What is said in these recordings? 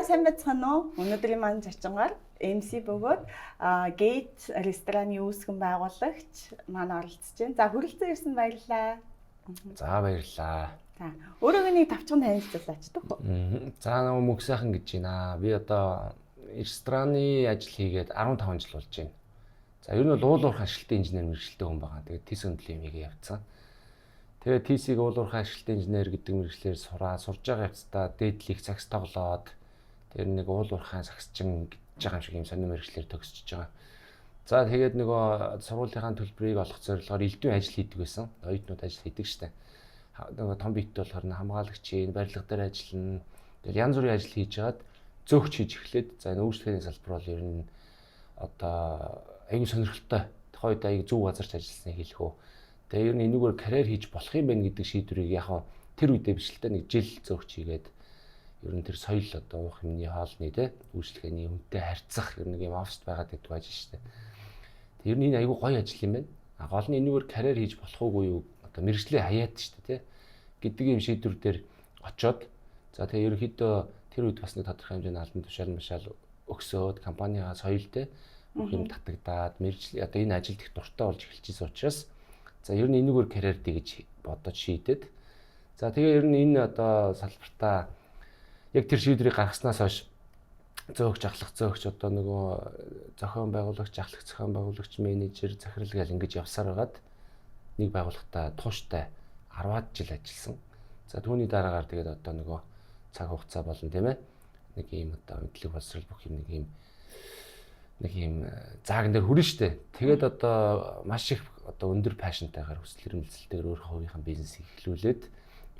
сайн байцгаана уу? Өнөөдрийн маань зочиноор MC бөгөөд Gate рестораны үүсгэн байгуулагч маань оролцож байна. За хүрэлцэн ирсэн баярлалаа. За баярлалаа. За өөрөөгөө нэг тавчхан танилцуулаач дөө. За нөгөө мөнх сайхан гэж байна. Би одоо рестораны ажил хийгээд 15 жил болж байна. За ер нь бол уулуурхай ашиглалтын инженер мэргэжилтэй хүн байгаа. Тэгээд TIS өндөлийн юмыг явцсан. Тэгээд TIS-ийг уулуурхай ашиглалтын инженер гэдэг мэргэжлээр сурж байгаа явцдаа дээдлих цагс тоглоод тэр нэг уулуурхай сагсчин гэж байгаа юм шиг юм сонир мэргэжлэр төгсөж байгаа. За тэгээд нөгөө сургуулийнхаа төлбөрийг олох зорилгоор элдвийн ажил хийдэг байсан. Оюутнууд ажил хийдэг штэ. Нөгөө том бит болохоор хамгаалагчийн барилга дээр ажиллана. Тэгээд янз бүрийн ажил хийж хагаад зөөгч хийж эхлээд за энэ үйлчлэгээний салбар бол ер нь одоо аюу сонирхолтой. Тухайд аяг зөв газарч ажилласныг хэлэх үү. Тэгээ ер нь энэгээр карьер хийж болох юм байна гэдэг шийдвэрийг яг тэр үедээ биш л та нэг жил зөөгч хийгээд ер нь тэр соёл одоо уух юмны хоолны те үйлчлэгээний хүнтэй харьцах ер нь нэг юм оффист байгаад байдаг байж штэ. Тэг ер нь энэ аягүй гоё ажил юм байна. А гол нь энэгээр карьер хийж болох уугүй юу одоо мэрэгчлээ хаяад штэ те гэдэг юм шийдвэр дээр очоод за тэгээ ерөнхийдөө тэр үед бас нэг тодорхой хэмжээний албан тушаал машаал өгсөөд компанийгаа соёл те бүх юм татагдаад мэрэгжил одоо энэ ажилд их дуртай болж эхэлчихсэн учраас за ер нь энэгээр карьер дий гэж бодож шийдэд. За тэгээ ер нь энэ одоо салбартаа яг тэр шийдвэрийг гаргаснаас хойш зөөгч ахлах зөөгч одоо нөгөө зохион байгуулагч ахлах зохион байгуулагч менежер захирал гэл ингэж явсаар байгаад нэг байгууллагатаа тууштай 10-аад жил ажилласан. За түүний дараагаар тэгээд одоо нөгөө цаг хугацаа болон тийм ээ нэг юм одоо мэдлэг боловсрал бүх юм нэг юм зааган дээр хүрнэ штэ. Тэгээд одоо маш их одоо өндөр пашнтайгаар хүсэл эрмэлзэлтэйгээр өөр хувийнхаа бизнесийг эхлүүлээд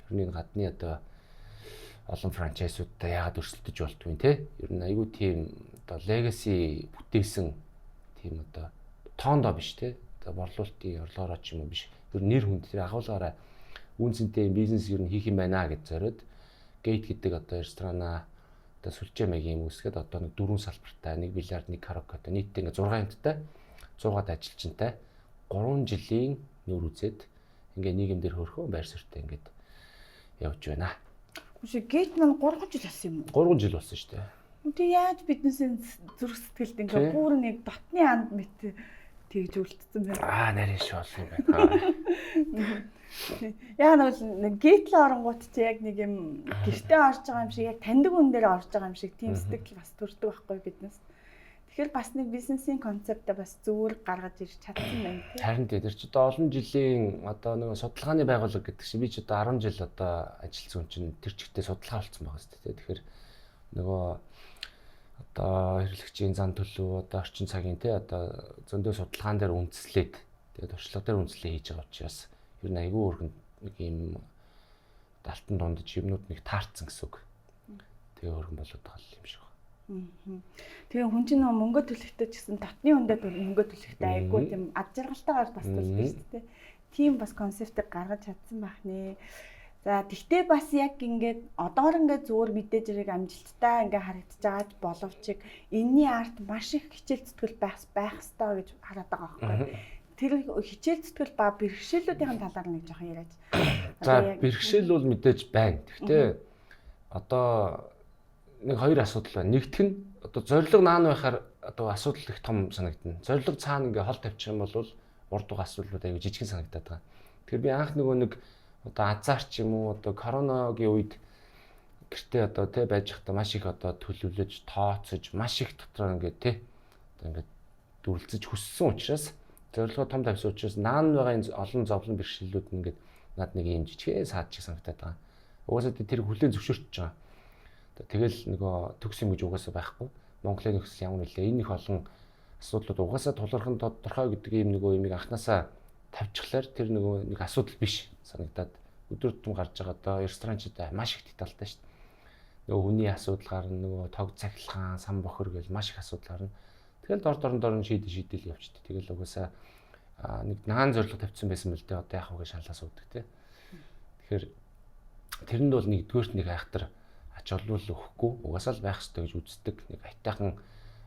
ерний гадны одоо олон франчайзуудтай яагаад өрсөлдөж болтгүй те. Ер нь айгүй тийм одоо legacy бүтээсэн тийм одоо тоондоо биш те. Одоо борлуулалтын орлогоороо ч юм уу биш. Ер нь нэр хүнд тэр агуулгаараа үнцэнтэй бизнес ер нь хийх юм байна гэж зориод Gate гэдэг одоо ресторанаа одоо сүлжээ маягийн юм үүсгээд одоо нэг 4 салбартай, 1 бильярд, 1 караоке нийтдээ ингээ 6 юмтай 100-аад ажилчинтай 3 жилийн нүүр үзээд ингээ нийгэм дээр хөрхөө байр суурьтай ингээд явж байна. Үгүй Gate маань 3 жил болсон юм уу? 3 жил болсон шүү дээ. Тэг яаж биднээс зүрх сэтгэлд ингээ бүр нэг дотны анд мэт тэгж үлдсэн байна. Нарийн шоол юм байна. Яа нэг Gate л оронгууд чи яг нэг юм гэртээ орж байгаа юм шиг яг таньдаг хүн дээр орж байгаа юм шиг тийм сэтгэл бас төрдөг байхгүй биднээс. Тэгэхээр бас нэг бизнесийн концептаа бас зүгээр гаргаж ирж чадсан байна тийм. Харин тэр чи одоо олон жилийн одоо нэг судалгааны байгууллага гэдэг чинь би ч одоо 10 жил одоо ажилласан хүн чинь тэр чигтээ судалгаа болсон байгаа шүү дээ. Тэгэхээр нөгөө одоо хэрэглэгчийн зан төлөв одоо орчин цагийн тий одоо зөндөө судалгаан дээр үндэслээд тэгээд туршлага дээр үндэслээ хийж байгаа учраас ер нь айгүй өргөнд нэг юм алтан дундаж юмнууд нэг таарцсан гэсэн үг. Тэгээ өргөн болоод байгаа юм шиг байна. Тэгээ хүн чинь мөнгө төлөхтэй ч гэсэн татны хүндээ мөнгө төлөхтэй айгүй тийм ад жаргалтайгаар бас төлдөг шүү дээ. Тийм бас концептыг гаргаж чадсан байх нэ. За тэгтээ бас яг ингээд одоор ингээд зүгээр мэдээж хэрэг амжилттай ингээд харагдаж байгааж боловч энэний арт маш их хичээл зүтгэл байх ёстой гэж хараад байгаа байхгүй. Тэр хичээл зүтгэл ба бэрхшээлүүдийн талаар нэг жоохон яриач. За бэрхшээл бол мэдээж байна. Тэгтээ одоо нэг хоёр асуудал байна. Нэгт нь одоо зорилго наан байхаар одоо асуудал их том санагдана. Зорилго цаана ингээд хол тавьчих юм бол урд угаа асуудлууд аягүй жижигхэн санагдаад байгаа. Тэгэхээр би анх нөгөө нэг одоо азарч юм уу одоо коронагийн үед гэртээ одоо тэ байж хата маш их одоо төлөвлөж тооцож маш их дотроо ингээд тэ одоо ингээд дүрлцэж хүссэн учраас зорилгоо том тавьсан учраас наан байгаа энэ олон зовлон бэрхшээлүүд ингээд над нэг юм жижигхэн саад чиг санагдаад байгаа. Угаасаа тэр хүлээн зөвшөөрч байгаа. Тэгэл нөгөө төгс юм гэж угаасаа байхгүй. Монголын нөхцөл ямар нөлөө энэ их олон асуудлууд угаасаа тулгархан тодорхой гэдэг юм нөгөө юмыг анханасаа тавьчихлаар тэр нөгөө нэг асуудал биш санагдаад өдөр тутам гарч байгаа одоо ресторанчдаа маш их детальтай шүү дээ. Нөгөө хүний асуудал гарна, нөгөө тог цахилгаан, сан бохор гэж маш их асуудал гарна. Тэгэл дор шийдэл явчихдаг. Тэгэл угаасаа нэг наан зорилго тавьсан байсан мэл дээ одоо яах вэ гэж шалаа суудаг тий. Тэгэхээр тэрэнд бол нэгдүгээрт нэг айхтар ач холбогдол өгөхгүй угаасаа л байх ёстой гэж үздэг. Нэг айтайхан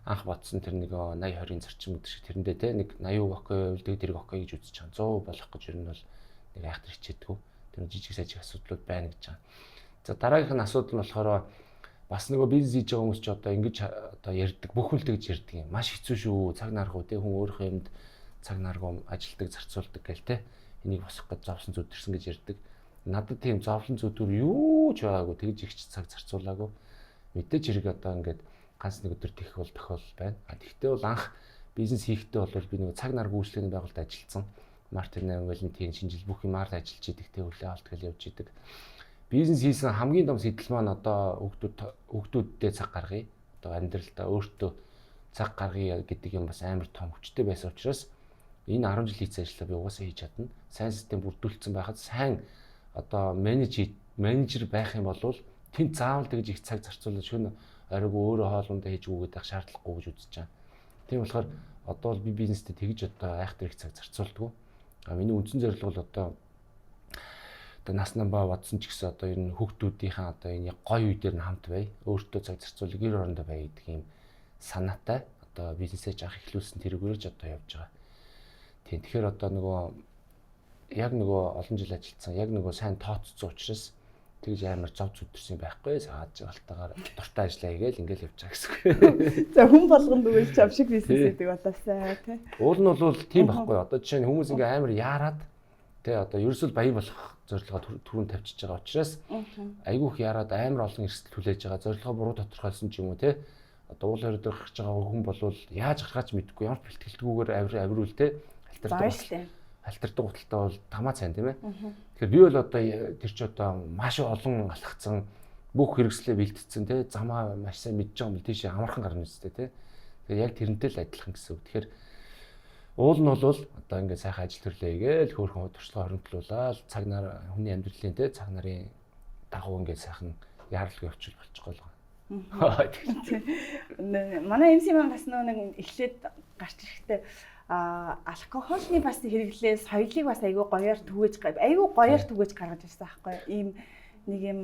анх бодсон тэр нэг 80-20-ын зарчим гэдэг шиг тэрэндээ тий нэг 80 окей, үлдэг тэрэг окей гэж үзэж байгаа. 100 болох гэж ер нь бол нэг айхтар хичээдэг. Тэр жижиг сажиг асуудлууд байна гэж байгаа. За дараагийнх нь асуудал нь болохоор бас нөгөө бизнес хийж байгаа хүмүүс ч одоо ингэж одоо ярьдаг, бүх хүн л тэгж ярьдаг юм. Маш хэцүү шүү. Цаг наргуу те хүн өөрийнхөө юмд цаг наргуу ажилтдаг, зарцуулдаг гэл те. Энийг босгох гэж зовлон зүдэрсэн гэж ярьдаг. Надад тийм зовлон зүдүр юу ч байгаагүй, тэгж ихч цаг зарцуулаагүй. Мэдээж хэрэг одоо ингээд ганц нэг өдөр тэгэх бол тохиол байна. Тэгтээ бол анх бизнес хийхдээ бол би нөгөө цаг наргуу үйлчлэгийн байгууллагад ажилласан. Мартин Валентин шинжил бүх юмар ажиллаж идэг, тэ хүлээ авалт гэж явж идэг. Бизнес хийсэн хамгийн том сэтэл маань одоо хүүхдүүдтэй цаг гаргая. Одоо амьдралдаа өөртөө цаг гаргая гэдэг юм бас амар том хүчтэй байсан учраас энэ 10 жил хийсэн ажлаа би угаасаа хийж чадна. Сайн систем бүрдүүлсэн байхад сайн одоо менежер байх юм бол тэнд заавал тэгж их цаг зарцуулж шөнө оройг өөрөө хоолундаа хийж өгөөд байх шаардлагагүй гэж үзэж байгаа. Тийм болохоор одоо би бизнестэй тэгж одоо айхтар их цаг зарцуулдаг. Миний үндсэн зорилго бол одоо наснамбаа бодсон ч гэсэн одоо энэ хүүхдүүдийнхээ одоо энэ гоё үе дээр нь хамт бай. Өөртөө цаг зарцуулж гэр орондоо бай гэдэг юм санаатай одоо бизнесээ жаах эхлүүлсэн тэргээрж одоо явж байгаа. Тийм тэгэхээр одоо нөгөө яг нөгөө олон жил ажилласан, яг нөгөө сайн тооцсон учраас тэгж амар зов зүдэрсэн байхгүй. Саад жигалтаагаар дуртай ажиллаа хийгээл ингээл явж байгаа гэсэн. За хүн болгонд үгүй ч авшиг бизнес гэдэг болоосаа тий. Уул нь бол тийм байхгүй. Одоо жишээ нь хүмүүс ингээ амар яарад тий одоо ерөөсөө баян болох зорилгоо түрүүн тавьчихж байгаа учраас айгүйх яарад амар олон эрсдэл хүлээж байгаа. Зорилгоо буруу тодорхойлсон ч юм уу тий. Одоо уул хориг гарч байгаа хүн бол яаж гаргаж мэдгүй ямар бэлтгэлтгүйгээр авируул тий. Альтернатив гуталтай бол тамаа цайн тийм ээ. Тэгэхээр би бол одоо тэр чи одоо маш олон алхацсан бүх хэрэгслээ бэлтцсэн тий замаа маш сайн мэдж байгаа юм тийш амархан гарна үстэй тий. Тэгэхээр яг тэрнтэй л адилхан гэсэн үг. Тэгэхээр уул нь бол одоо ингээд сайхан ажил төрлөө хийгээл хөөрхөн туршлага хоригдлуулаад цаг нар хүний амьдралын тий цаг нарын дагуу ингээд сайхан яаралгүй явуул болчихгоо л. Манай MC маань бас нэг эхлээд гарч ирэхдээ алкохолны бас хэрэглээ соёлыг бас айгүй гоёор түгэж гаргаж ирсэн байхгүй ийм нэг юм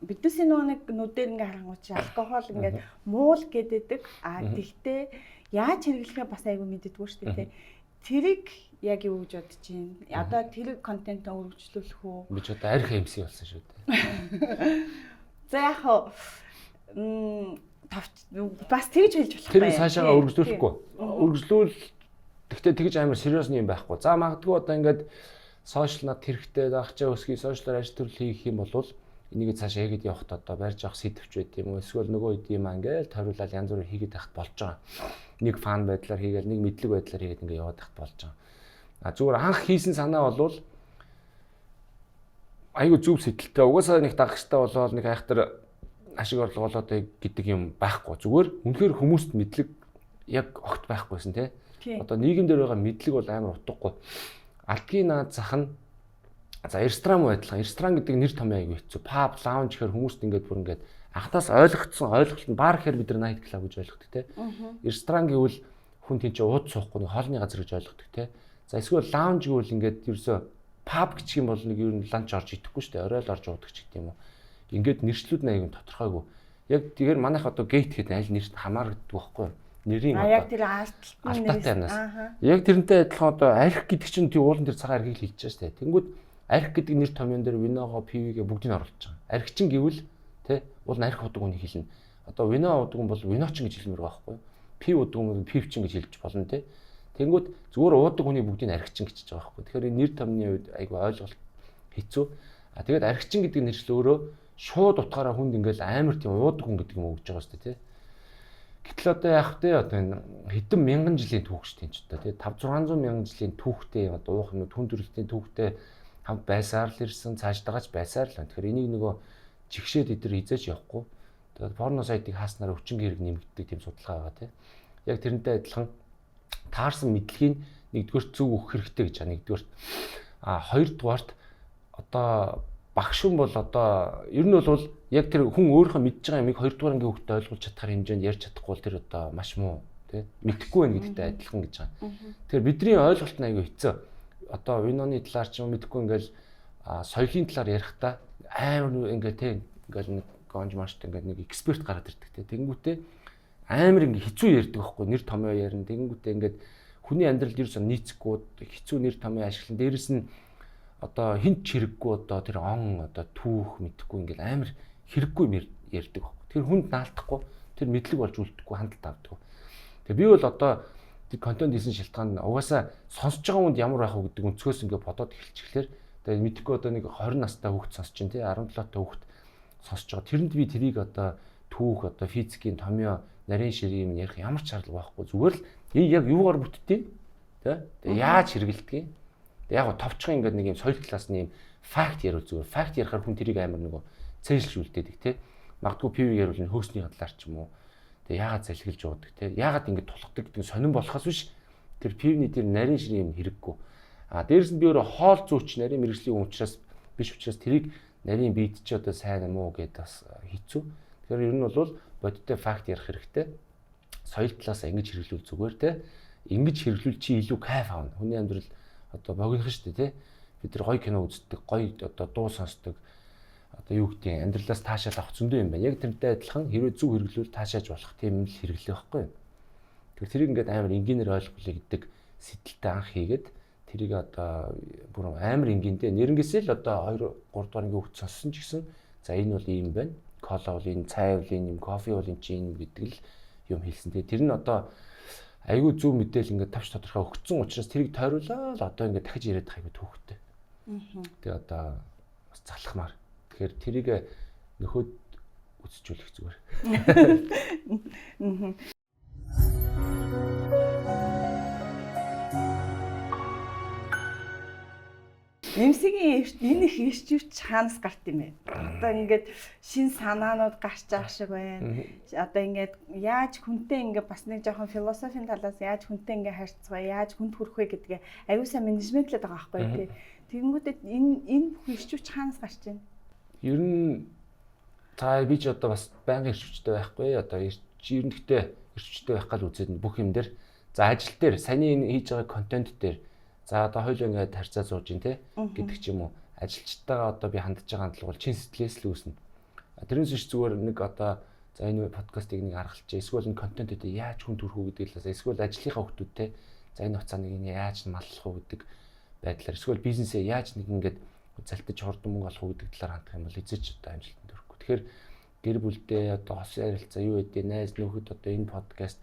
биднээсээ нэг нүдээр ингээ харангуй чи алкохол ингээд муул гэдэг тэгтээ яаж хэрэглэхээ бас айгүй мэддэггүй шүү дээ тэрийг яг юу гэж бодож байна одоо тэр контентоо өргөжлүүлэх үү би ч одоо арх MC болсон шүү дээ за яг бас тэгж хэлж болох байх тэр цаашаа өргөжлүүлэхгүй өргөжлүүл Тэгтээ тэгж амар сериусны юм байхгүй. За магадгүй одоо ингээд сошиал над хэрэгтэй даахчаа өсгий сошиалар ажил төрөл хийх юм бол энийг цаашаа хийгээд явахд одоо барьж авах сэдвч байт юм уу? Эсвэл нөгөө хэд юм ингээл тойруулаад янз бүрээр хийгээд авахд болж байгаа. Нэг фан байдлаар хийгээл нэг мэдлэг байдлаар хийгээд ингээд яваад авахд болж байгаа. Зүгээр анх хийсэн санаа бол айгу зүв сэтэлтэй. Угаасаа нэг дагагчтай болоод нэг айхтар ашиг орлого болоод гэдэг юм байхгүй. Зүгээр үнэхээр хүмүүст мэдлэг яг огт байхгүйсэн тий. Одоо нийгэм дээр байгаа мэдлэг бол амар утгагүй. Алгийн наад зах нь за ресторан байдлаа. Ресторан гэдэг нэр томьёо аягүй хэцүү. Pub, lounge гэхээр хүмүүст ингээд бүр ингээд анхаас ойлголт нь бар гэхээр бид нар night club гэж ойлгодог те. Ресторан гэвэл хүн тийч ууд суухгүй нэг хоолны газар гэж ойлгодог те. За эсвэл lounge гэвэл ингээд ерөөсө pub гэх юм бол нэг ер нь ланч орж идэхгүй шүү дээ. Орой л орж уудаг ч гэдэг юм уу. Ингээд нэршлүүд нь аягүй тодорхойгүй. Яг тэгэхээр манайх одоо gate гэдэг аль нэрт хамаардаг байхгүй юу? Нэрийн яг тэр алталтнаас яг тэрнтэй адилхан одоо арх гэдэг чинь тий уулан дээр цагаан архийг хийж байгаа шүү дээ. Тэнгүүд арх гэдэг нэр томьёон дээр виногоо пивгээ бүгдийг оруулж байгаа. Архичин гэвэл тий уул нь арх удаг үнийг хэлнэ. Одоо вино удаг юм бол виночин гэж хэлмээр байхгүй юу? Пив удаг юм пивчин гэж хэлж болно тий. Тэнгүүд зүгээр уудаг үнийг бүгдийг архичин гэж байгаа байхгүй. Тэгэхээр энэ нэр томьёоны үед айгүй ойлголт хэцүү. Тэгээд архичин гэдэг нэрчил өөрөө шууд утгаараа хүнд ингээл амар тийм уудаг хүн гэдэг юм өгж байгаа шүү дээ тий. Гэтэл одоо яах вэ? Одоо энэ хэдэн мянган жилийн түүх шүү дээ ч одоо тий 500-600 мянган жилийн түүхтэй одоо уух юм түн төрөлтийн түүхтэй хамт байсаар л ирсэн цаашдаагаач байсаар л. Тэгэхээр энийг нөгөө жигшээд идэр хизээч явахгүй. Тэгээд порно сайтыг хааснаар өвчин хэрэг нэмэгддэг тийм судалгаа байгаа тий. Яг тэрнтэй адилхан таарсан мэдлэгийг нэгдүгээр зөв өгөх хэрэгтэй гэж байна. Нэгдүгээр хоёрдугаарт одоо багш хүн бол одоо ер нь бол яг тэр хүн өөрийнхөө мэдж байгаа юмыг хоёрдугаар ангийн хүүхдэд ойлгуулж чадхаар хэмжээнд ярьж чадахгүй бол тэр одоо маш муу тий мэдэхгүй байх гэдэгтэй адилхан гэж байгаа. Тэгэхээр бидний ойлголт нь аягүй хэцүү. Одоо виноны талаар ч юм мэдэхгүй ингээл соёлын талаар ярихдаа амар ингээ тий ингээл нэг гонж машт ингээ нэг эксперт гараад ирдэг тий. Тэгэнгүүтээ амар ингээ хэцүү ярьдаг байхгүй нэр томьёо ярина. Тэгэнгүүтээ ингээд хүний амьдралд ерөөсөө нийцэхгүй хэцүү нэр томьёо ашиглан дээрэс нь одоо хинт хэрэггүй одоо тэр он одоо түүх мэдхгүй ингээл амар хэрэггүй ярьдаг баг. Тэр хүнд наалдахгүй тэр мэдлэг болж үлдэхгүй хандлт авдаг. Тэгээ би бол одоо контент хийсэн шалтгаан нь угаасаа сонсож байгаа хүнд ямар байх вэ гэдэг өнцгөөс ингээд бодоод эхэлчихлээр тэгээ мэдхгүй одоо нэг 20 настай хүүхэд сонсож чинь тий 17 таа хүүхэд сонсож байгаа. Тэрэнд би тэрийг одоо түүх одоо физикийн томьёо нарийн ширийн ярих ямар ч шаардлага байхгүй. Зүгээр л яг юугаар бүтдээ тий. Тэгээ яаж хэрэгэлдэг юм. Яг го товчхон ингээд нэг юм соёл классны юм факт ярил зүгээр. Факт ярихаар хүн тэрийг амар нөгөө цээжлүүлдэг тий. Магадгүй пив ярил хөөсний хадлаар ч юм уу. Тэгээ яагаад залхилж уудаг те яагаад ингэ тулхдаг гэдэг сонирн болохоос биш тэр пивний тэр нарийн ширийн юм хэрэггүй дээрээс нь би өөрөө хоол зүүч нарийн мэрэгжлийн учраас биш учраас тэрийг нарийн бийт чи одоо сайн юм уу гэдээ бас хэцүү тэгэхээр ер нь бол бодиттой факт ярих хэрэгтэй соёл талаас ингэж хэрэглүүл зүгээр те ингэж хэрэглүүл чи илүү кайф аавна хүний амьдрал одоо богино шүү дээ те бид нар гоё кино үздэг гоё одоо дуу сонсдог одоо юу гэдгийг амьдралаас таашаал авах зөндөө юм байна. Яг тэрнтэй адилхан хэрвээ зөв хэрэглүүл таашааж болох тийм л хэрэглэх байхгүй юу. Тэгэхээр тэрийг ингээд амар энгийнээр ойлгуулъя гэдэг сэтэлтэй анх хийгээд тэрийг одоо бүр амар энгийнтэй нэрнгээсээ л одоо 2 3 дугаар ингээд сонссон ч гэсэн за энэ бол ийм байна. Кола бол энэ, цай бол энэ, кофе бол энэ чинь гэдэг л юм хэлсэн. Тэгээ тэр нь одоо айгүй зөв мэдээлэл ингээд тавч тодорхой өгсөн учраас тэрийг тойруулаад одоо ингээд дахиж яриад байгаа айгүй түүхтэй. Тэгээ одоо бас залхмаар тэгэхээр тэрийг нөхөд үсчүүлэх зүгээр. Эмсгийн энэ их ирчвч хаанаас гарт юм бэ? Одоо ингээд шин санаанууд гарч байгаа шиг байна. Одоо ингээд яаж хүнтэй ингээд бас нэг жоохон философийн талаас яаж хүнтэй ингээд харьцгаа, яаж хүнд хүрэх вэ гэдгээ аюу сайн менежментлээд байгаа байхгүй тий. Тэгэнгүүтээ энэ ирчвч хаанаас гарч байна? Ер нь та би ч одоо бас байнгын ирчвчтэй байхгүй одоо ерөнхийдөө ирчвчтэй байх гал үзээд бүх юм дээр за ажил дээр саний хийж байгаа контент дээр за одоо хоёул ингээд харьцаа зууж ин тэ гэдэг ч юм уу ажилчтайгаа одоо би хандж байгаа хандлага бол чин сэтгэлээс л үүснэ. Тэрнээс биш зүгээр нэг одоо за энэ подкастыг нэг аргалж эсвэл энэ контентэд яаж хүн төрөх үү гэдэг талаас эсвэл ажлынхаа хүмүүсттэй за энэ хугацаанд нэг яаж маллах уу гэдэг байдлаар эсвэл бизнесээ яаж нэг ингээд залтаж хордон мөнгө олох уу гэдэг талаар хандах юм бол эзэж одоо амжилтанд хүрэхгүй. Тэгэхээр гэр бүлдээ одоо хос ярилцаа юу гэдэг найз нөхөд одоо энэ подкаст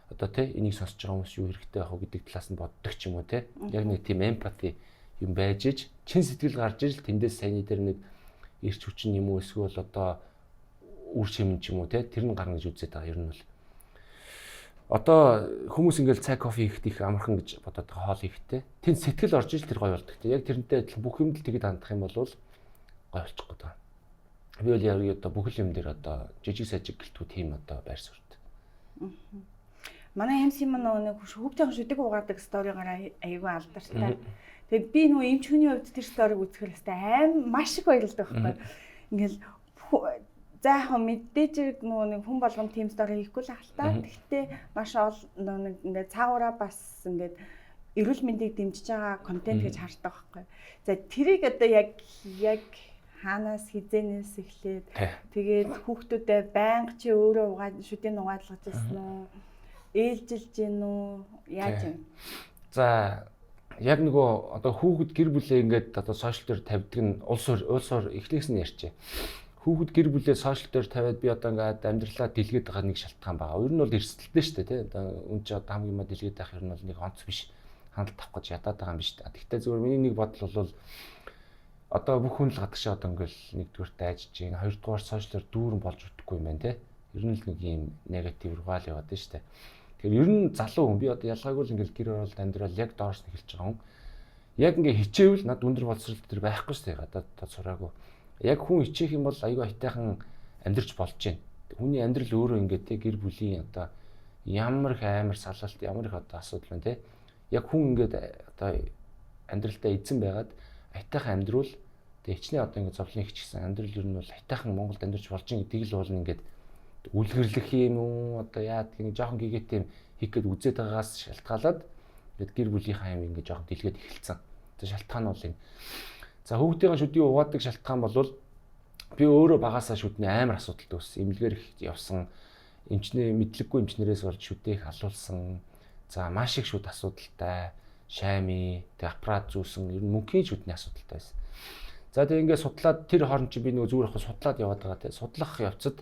одоо тий энийг сонсож байгаа хүмүүс юу хэрэгтэй байх вэ гэдэг талаас нь боддог ч юм уу тий. Яг нэг тийм эмпати юм байж ич чин сэтгэл гарч иж тэндээс саяны дээр нэг ирч хүчин юм уу эсвэл одоо үр шимэн ч юм уу тий тэр нь гарна гэж үзээд байгаа ер нь бол одоо хүмүүс ингээл цай кофе ихт их амархан гэж бодоод байгаа хоол ихтэй. Тэнд сэтгэл орж ил тэр гоё болдог. Яг тэрнтэй адилхан бүх юмд тэгэд хандах юм бол гоё болчих гээд байна. Би бол яг одоо бүх юм дээр одоо жижиг сажиг гэлтүү тийм одоо байр суурь. Манай MC мань нэг хүүхдийн шүдэг угаадаг сторигаар аягүй алдартай. Тэгээд би нөгөө эмч хүний хувьд тэр сториг үзэхээр хэвээр маш их баярлдаг байхгүй. Ингээл за яг мэдээж нөгөө нэг хүн болгон team story хийхгүй л ахaltaа. Гэхдээ маш олон нэг ингээд цаагаараа бас ингээд эрүүл мэндийг дэмжиж байгаа контент гэж хардаг байхгүй. За тэрийг одоо яг хаанаас хизэнээс эхлээд тэгээд хүүхдүүдэд байнга чи өөрөө шүдийн угаалгаж ирсэн үү? Ээлжилж гин үү? Яаж юм? За яг нөгөө одоо хүүхэд гэр бүлээ ингээд одоо сошиал дээр тавьдаг нь улсоор эхлээс нь ярьчээ. Хүүхэд гэр бүлээ сошиал дээр тавиад би одоо ингээд амьдралаа дэлгээд байгаа нэг шалтгаан байгаа. Ер нь бол эрсдэлтэй шүү дээ, тий. Одоо үн чи одоо хамгийн маа дэлгээд байх ер нь бол нэг онц биш. Хандлт авах гэж ядаад байгаа юм биш. Гэхдээ зөвхөн миний нэг бодол бол одоо бүх хүн л гадагшаа одоо ингээл нэгдүгээрт айжж гин, хоёрдугаар сошиалор дүүрэн болж утгахгүй юм байна, тий. Ер нь л нэг юм негатив руугаал яваад байна шүү дээ. Тэгэхээр ер нь залуу хүн би одоо ялгаагүй л ингээл гэр оролт амьдрал яг доорс нь эхэлж байгаа хүн. Яг ингээ хичээвэл над өндөр боловсрол төр байхгүй шүү дээ. Гадаад сураагүй. Яг хүн хичээх юм бол аюу айтайхан амьдрч болж байна. Хүний амьдрал өөрөө ингээ те гэр бүлийн одоо ямар их амар салалт ямар их одоо асуудал байна те. Яг хүн ингээд одоо амьдралдаа эзэн байгаад айтайхан амьдруул тэгээ хичнээн одоо ингээ зовлон ихчихсэн амьдрал ер нь бол айтайхан Монголд амьдрч болж байгаа гэдгийг л болно ингээд үлгэрлэх юм уу одоо яадаг нэг жоохон гигэт юм хийх гээд үзээд байгаагаас шалтгаалаад ингээд гэр бүлийнхаа юм ингээд жоохон дэлгээд эхэлсэн. За шалтгаан нь бол энэ. За хүүхдийн шүдийн угаадаг шалтгаан бол би өөрөө багасаа шүдний амар асуудалтай өссөн. Эмнэлгээр их явсан. Эмчнээ мэдлэггүй эмчнэрээс болж шүдээх алуулсан. За маш их шүд асуудалтай. Шайми, тэг аппарат зүүсэн. Ер нь мөнхийн шүдний асуудалтай байсан. За тэгээ ингээд судлаад тэр хооронд чи би нөгөө зүгээр их судлаад яваад байгаа те. Судлах явцад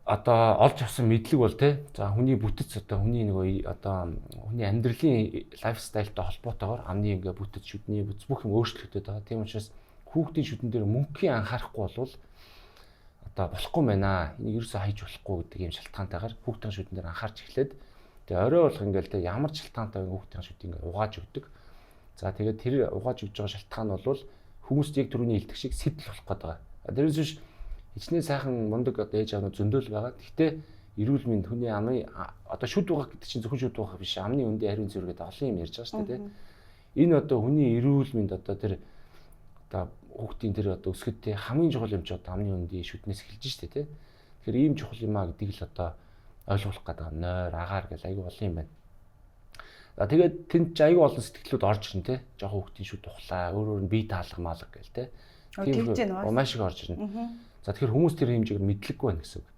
одоо олж авсан мэдлэг бол те. За хүний бүтэц одоо хүний нөгөө одоо хүний амьдралын лайфстайлтай холбоотойгоор амны ингээд бүтэц шүдний бүтэц бүх юм өөрчлөгдөд байгаа. Тийм учраас хүүхдийн шүдэн дээр мөнхийн анхаарахгүй болвол одоо болохгүй байна. Энийг ерөөсөө хайж болохгүй гэдэг юм шалтгаантайгаар хүүхдийн шүдэн дээр анхаарч эхлээд тэгээ орой болох ингээл те ямар ч шалтгаантай хүүхдийн шүдийг ингээд угааж өгдөг. За тэгээд тэр угааж өгж байгаа шалтгаан нь бол хүмүүст яг түрүүний хэлдэг шиг сэтэл болох гээд байгаа. Тэрээс биш хичнээн сайхан мундаг одоо ээж аав зөндөөл байгаа. Гэхдээ эрүүл мэнд хүний амын одоо шүд угаах гэдэг чинь зөвхөн шүд угаах биш. Амны үндэ хариун зүрh гэдэг олон юм ярьж байгаа шүү дээ. Энэ одоо хүний эрүүл мэнд одоо тэр одоо хүүхдийн тэр одоо өсгөд те хамгийн чухал юм чи одоо амны үндийн шүднээс эхэлж штэ те. Тэгэхээр ийм чухал юм а гэдгийг л одоо ойлгуулах гэдэг нойр агаар гэл айгүй олон юм байна. За тэгээд тэнд ч айгүй олон сэтгэлүүд орж ирнэ те. Жохоо хүүхдийн шүд ухлаа, өөр нь бие таалга маалга гэл те. Тийм маш их орж ирнэ. За тэгэхээр хүмүүс тэр хэмжээгээр мэдлэггүй байна гэсэн үг.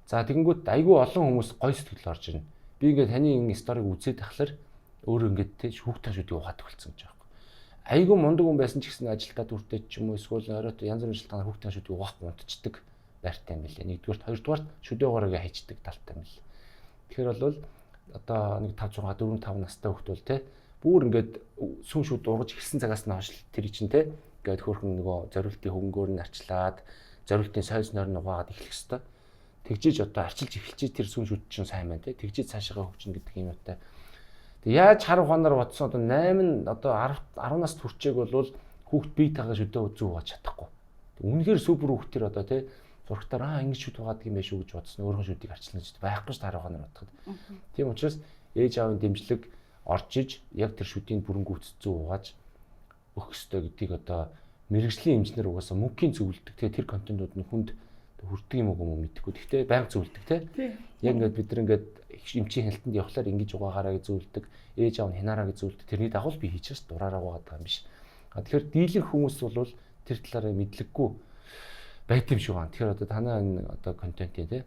За тэгэнгүүт айгүй олон хүмүүс гой сэтгэл орж ирнэ. Би ингээд таны энэ сториг үзээд тахлаар өөрөө ингээд те хүүхдийн шүдийг ухаадаг болсон гэж байгаа юм. Айгүй мундаг хүн байсан ч гэсэн ажилдаа дүртэй ч юм уу эсвэл оройт янз бүрийн шалтгаанаар хүүхдийн шүдийг угаахгүй унтчихдаг байртай юм билээ. Нэгдүгээр, хоёрдугаар шүдээ угаараа хайчдаг талтай юм билээ. Тэгэхээр бол одоо нэг 5 6 4 5 настай хүүхд бол те бүр ингээд сүм шүд ургаж ирсэн цагаас нь хойш тэр чинь те ингээд хөөрхөн нөгөө зориултын хөнгөөр нь арчлаад зориултын сойс нойр нь угаагаад эхлэх хэвээр. Тэгжиж одоо арчилж эхэлчих тэр сүм шүд чинь сайн байна те. Тэгжиж цаашаа хөгжин гэдэг юм үүтэй. Тэг яаж харах хоноор бодсон одоо 8 одоо 10 наст хүрчээг бол хүүхд бие тагаа шүдээ үзүү угааж чадахгүй. Үнэхээр супер хүүхд тэр одоо те зургатаар ингэж шүд угаадаг юм байх шүү гэж бодсон. Өөрийнхөө шүдийг арчилна гэж байхгүй ш 10 хоноор бодоход. Тийм учраас ээж аавын дэмжлэг орж иж яг тэр шүдийн бүрэнгүүц зүү угааж өгөх ёстой гэдгийг одоо мэрэгжлийн инженер угаасаа мөнхийн зөвлөдөг. Тэгээ тэр контентууд нь хүнд хүрдэг юм уу мэдэхгүй. Гэхдээ байнга зөвлөдөг те. Яг ингээд бид нар ингээд эмчийн хяналтанд явхлаар ингэж угаагаараа гэж зөвлөдөг. Ээж аав нь хянаараа гэж зөвлөдөг. Тэрний дагуу би хийчихс дураараа угаадаг юм биш. Тэгэхээр дийлэнх хүмүүс бол тэр талаараа мэдлэггүй байт юм шиг байна. Тэгэхээр одоо танаа энэ одоо контентын те